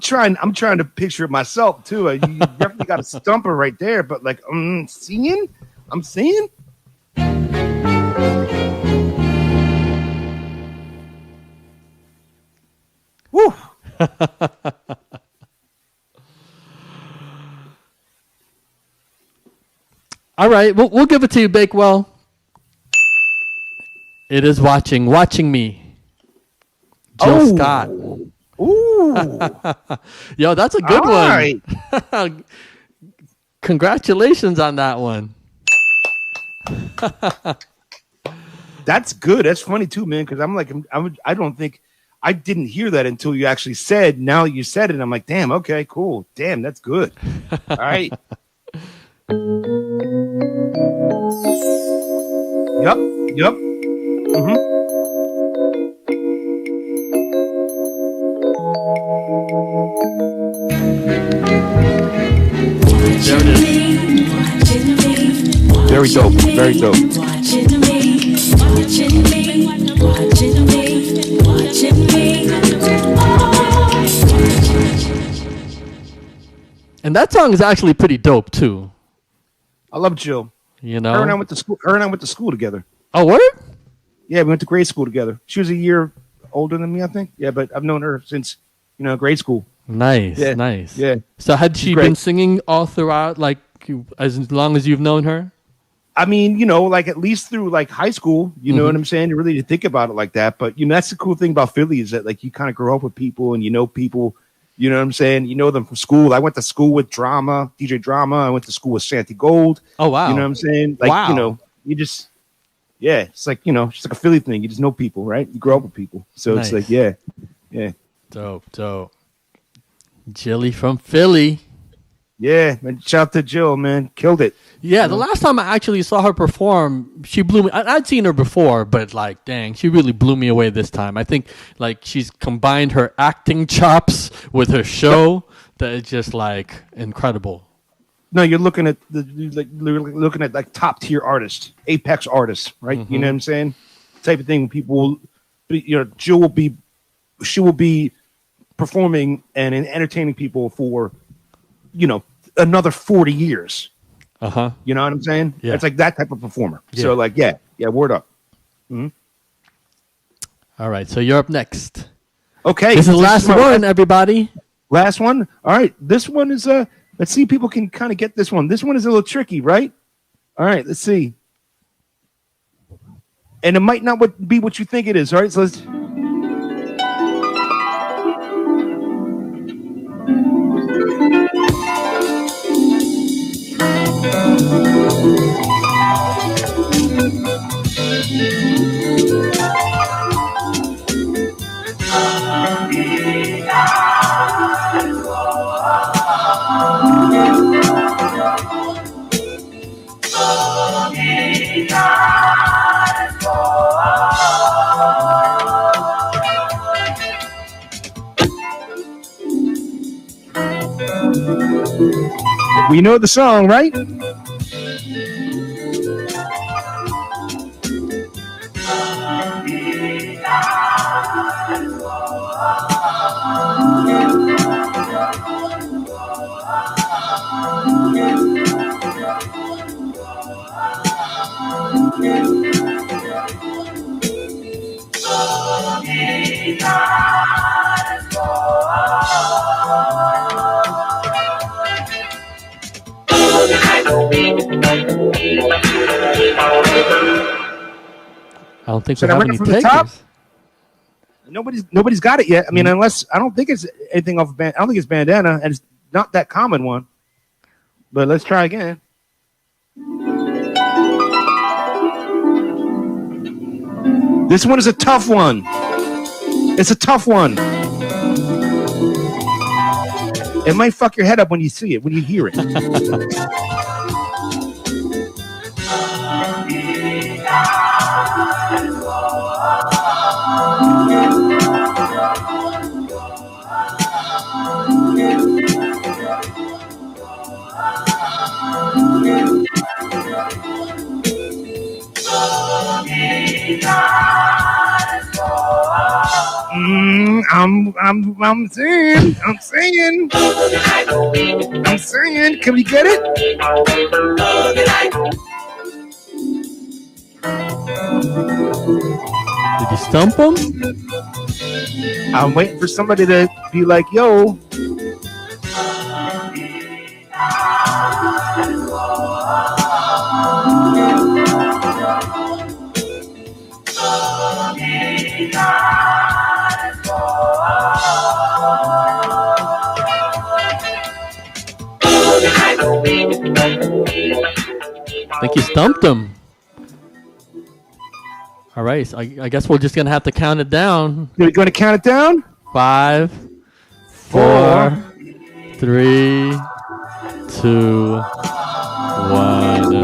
trying to picture it myself too. You definitely got a stumper right there, but like I'm seeing. Woo. All right, we'll give it to you, Bakewell. It is watching me. Jill Scott. Ooh. Yo, that's a good All one. right. Congratulations on that one. That's good. That's funny too, man. Because I don't think I didn't hear that until you actually said. Now you said it, I'm like, damn. Okay, cool. Damn, that's good. All right. Yep. There it is. Very dope. Very dope. And that song is actually pretty dope too. I love Jill. You know, her and I went to school together. Oh, word? Yeah, we went to grade school together. She was a year older than me, I think. Yeah, but I've known her since grade school. Nice, yeah. Nice. Yeah. So had she been singing all throughout, like as long as you've known her? I mean, like at least through like high school, you know what I'm saying? You really to think about it like that. But that's the cool thing about Philly is that like you kind of grow up with people and you know people. You know what I'm saying? You know them from school. I went to school with DJ Drama. I went to school with Santi Gold. Oh, wow. You know what I'm saying? Like, wow. You just, it's like, it's like a Philly thing. You just know people, right? You grow up with people. So nice. It's like, yeah. Dope. Jilly from Philly. Yeah, man. Shout out to Jill, man. Killed it. Yeah, the last time I actually saw her perform, she blew me. I'd seen her before, but like, dang, she really blew me away this time. I think like she's combined her acting chops with her show that is just like incredible. No, you're looking at looking at like top tier artists, apex artists, right? You know what I'm saying? Type of thing. People will be, she will be performing and entertaining people for, another 40 years. You know what I'm saying? Yeah. It's like that type of performer. Yeah. So like, yeah, word up. Mm-hmm. All right, so you're up next. Okay. This is the last one, everybody. Last one. All right. This one is let's see if people can kind of get this one. This one is a little tricky, right? All right, let's see. And it might not be what you think it is. All right, so let's. We know the song, right? I don't think Should we I have run any it from the top? takers. Nobody's got it yet. I mean, unless I don't think it's anything off of I don't think it's Bandana, and it's not that common one. But let's try again. This one is a tough one. It's a tough one. It might fuck your head up when you see it, when you hear it. I'm saying. Can we get it? Did you stump him? I'm waiting for somebody to be like, yo. I think you stumped him. All right, so I guess we're just gonna have to count it down. You're going to count it down? 5, 4, 3, 2, 1.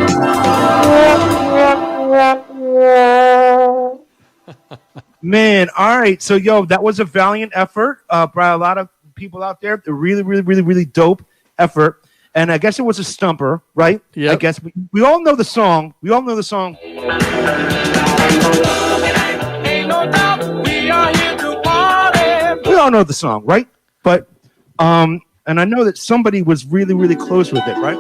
Man, all right. So, yo, that was a valiant effort by a lot of people out there. A really, really, really, really dope effort. And I guess it was a stumper, right? Yeah. I guess we all know the song. We all know the song. Ain't no doubt we are here to party. We all know the song, right? But, and I know that somebody was really, really close with it, right?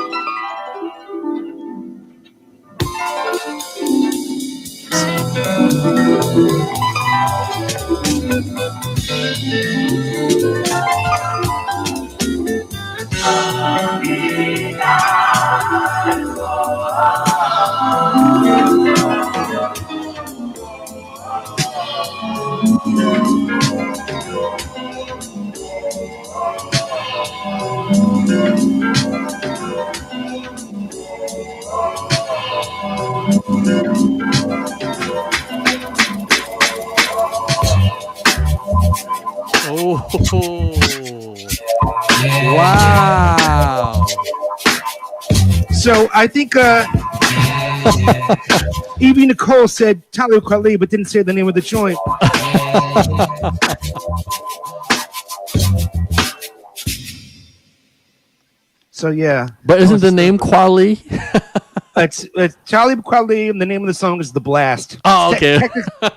Oh, wow. So I think Evie Nicole said Talib Kweli, but didn't say the name of the joint. So yeah. But isn't the name Kweli? It's Talib Kweli, and the name of the song is The Blast. Oh, okay.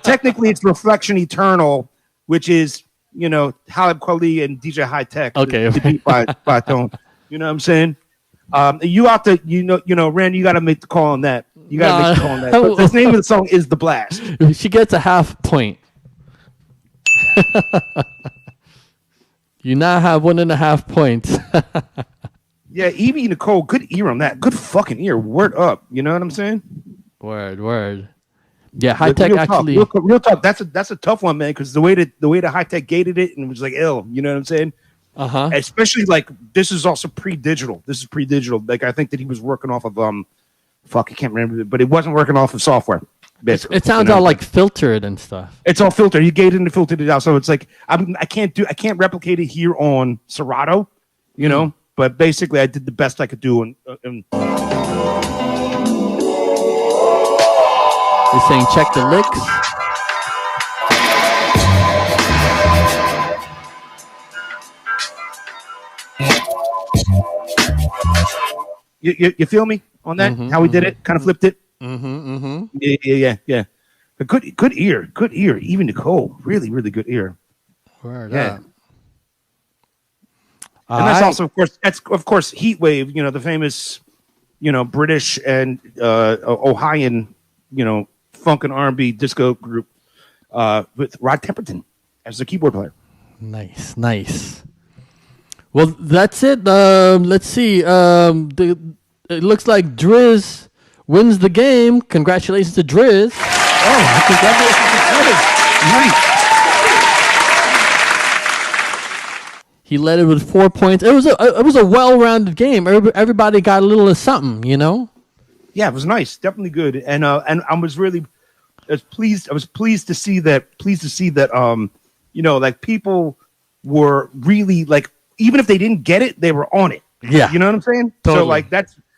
Technically, it's Reflection Eternal, which is, you know, Talib Kweli and DJ High Tech. Okay. The beat by Tone. You know what I'm saying? You have to, you know, Ren, you got to make the call on that. You got to make the call on that. But the name of the song is The Blast. She gets a half point. You now have 1.5 points. Yeah, Evie Nicole, good ear on that. Good fucking ear. Word up. You know what I'm saying? Word. Yeah, High Tech real actually. Talk, real talk. That's a tough one, man. Because the way that High Tech gated it and was like ill. You know what I'm saying? Especially like this is also pre-digital. This is pre-digital. Like I think that he was working off of I can't remember, but it wasn't working off of software. Basically, it sounds all like filtered and stuff. It's all filtered. You gated and filtered it out, so it's like I can't replicate it here on Serato. You know. But basically, I did the best I could do. And you're saying check the licks? You feel me on that? How we did it? Kind of flipped it? Yeah. A good ear. Even Nicole. Really, really good ear. Word yeah. up. And that's also, of course, Heat Wave, you know, the famous, you know, British and Ohioan, you know, funk and R&B disco group with Rod Temperton as the keyboard player. Nice. Well, that's it. Let's see. It looks like Driz wins the game. Congratulations to Driz. Oh, congratulations to Driz. Nice. He led it with 4 points. It was a well-rounded game. Everybody got a little of something, you know. Yeah, it was nice, definitely good, and I was pleased. I was pleased to see that. You know, like people were really like, even if they didn't get it, they were on it. Yeah, you know what I'm saying. Totally. So like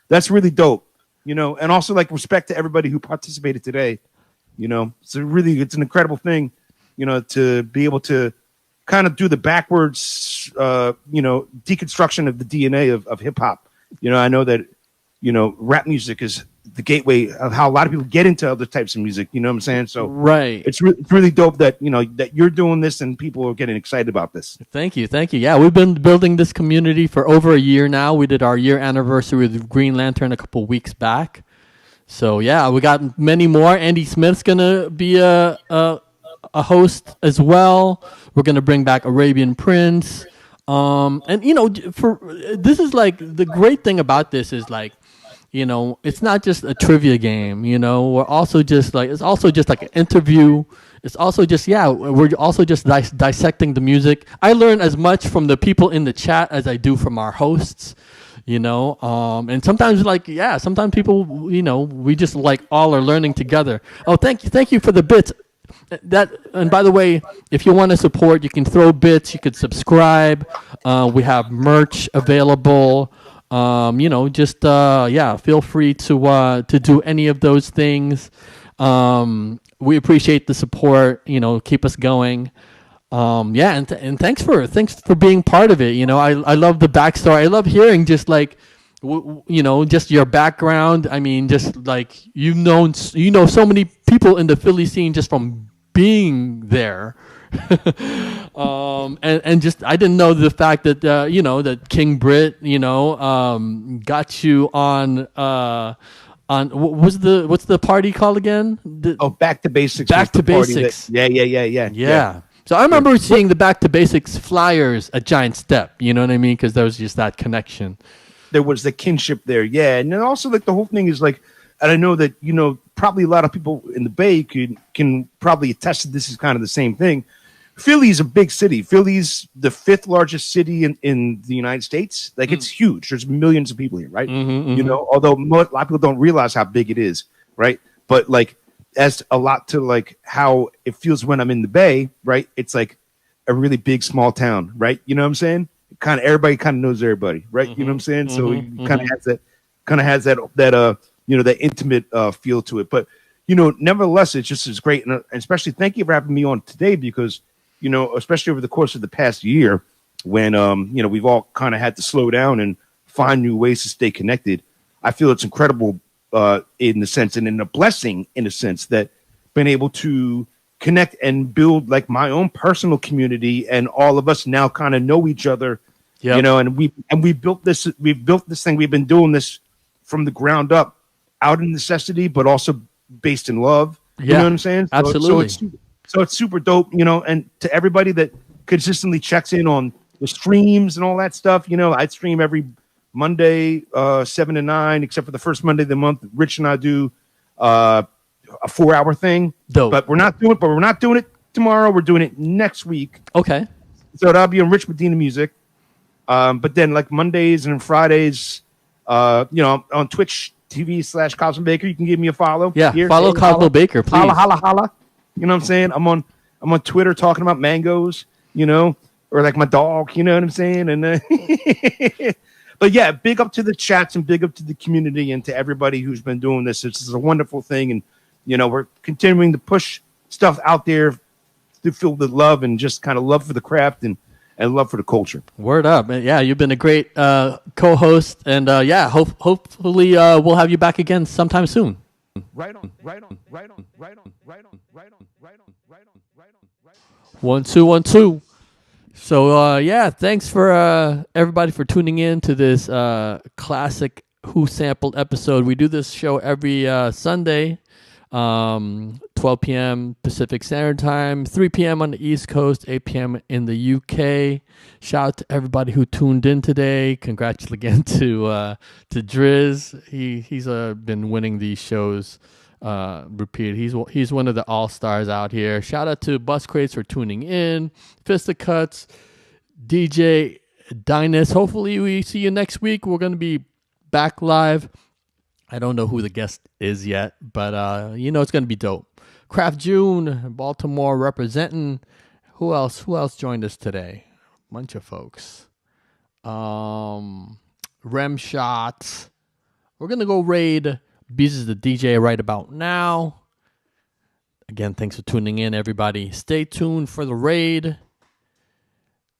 that's really dope. You know, and also like respect to everybody who participated today. You know, it's an incredible thing. You know, to be able to kind of do the backwards, you know, deconstruction of the DNA of hip hop. You know, I know that, you know, rap music is the gateway of how a lot of people get into other types of music. You know what I'm saying? So right, it's really dope that that you're doing this and people are getting excited about this. Thank you. Yeah, we've been building this community for over a year now. We did our year anniversary with Green Lantern a couple weeks back. So yeah, we got many more. Andy Smith's gonna be a host as well. We're gonna bring back Arabian Prince. And for this is like the great thing about this is like, it's not just a trivia game. We're also just like it's also just like an interview. It's also just we're also just dissecting the music. I learn as much from the people in the chat as I do from our hosts. And sometimes sometimes people, we just like all are learning together. Oh, thank you for the bits. And by the way, if you want to support, you can throw bits. You could subscribe. We have merch available. Feel free to do any of those things. We appreciate the support. Keep us going. And thanks for being part of it. I love the backstory. I love hearing just like, just your background. I mean, just like so many people in the Philly scene just from being there. And just I didn't know the fact that that King Brit got you on what's the party called again? Back to Basics. Back to Basics. Yeah. So I remember seeing the Back to Basics flyers at Giant Step. You know what I mean? Because there was just that connection. There was the kinship there, yeah, and then also like the whole thing is like, and I know that probably a lot of people in the Bay can probably attest to this is kind of the same thing. Philly is a big city. Philly's the 5th largest city in the United States. Like it's huge. There's millions of people here, right? Although a lot of people don't realize how big it is, right? But like as a lot to like how it feels when I'm in the Bay, right? It's like a really big small town, right? You know what I'm saying? Everybody kind of knows everybody, right? You know what I'm saying? So it kind of has that that intimate feel to it. But nevertheless, it's just as great, and especially thank you for having me on today because especially over the course of the past year, when we've all kind of had to slow down and find new ways to stay connected. I feel it's incredible in the sense and in a blessing in a sense that been able to connect and build like my own personal community, and all of us now kind of know each other. And we built this. We've built this thing. We've been doing this from the ground up, out of necessity, but also based in love. You know what I'm saying? Absolutely. So it's super dope. And to everybody that consistently checks in on the streams and all that stuff. I stream every Monday, 7 to 9, except for the first Monday of the month. Rich and I do a 4-hour thing. Dope. But we're not doing it tomorrow. We're doing it next week. Okay. So that'll be on Rich Medina Music. But then like Mondays and Fridays, on Twitch TV/Cosmo Baker, you can give me a follow. Yeah, here. follow Cosmo Baker, please. Holla. You know what I'm saying? I'm on Twitter talking about mangoes, or like my dog, you know what I'm saying? And but yeah, big up to the chats and big up to the community and to everybody who's been doing this. This is a wonderful thing, and we're continuing to push stuff out there to feel the love and just kind of love for the craft and love for the culture. Word up. Yeah, you've been a great co-host, and hopefully we'll have you back again sometime soon. Right on. 1 2 1 2. So thanks for everybody for tuning in to this classic Who Sampled episode. We do this show every Sunday, 12 p.m. Pacific Standard Time, 3 p.m. on the East Coast, 8 p.m. in the UK. Shout out to everybody who tuned in today. Congrats again to Driz. He's been winning these shows repeated. He's one of the all-stars out here. Shout out to Bus Crates for tuning in. Fisticuts, DJ Dynus. Hopefully we see you next week. We're going to be back live. I don't know who the guest is yet, but it's going to be dope. Craft June, Baltimore representing. Who else joined us today? Bunch of folks. Rem Shots. We're going to go raid Beez is the DJ right about now. Again, thanks for tuning in, everybody. Stay tuned for the raid.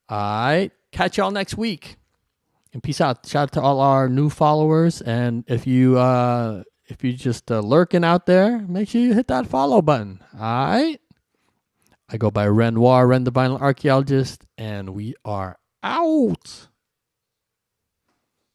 All right. Catch y'all next week. And peace out. Shout out to all our new followers. And if you If you're just lurking out there, make sure you hit that follow button. All right? I go by Renoir, Ren the Vinyl Archaeologist, and we are out.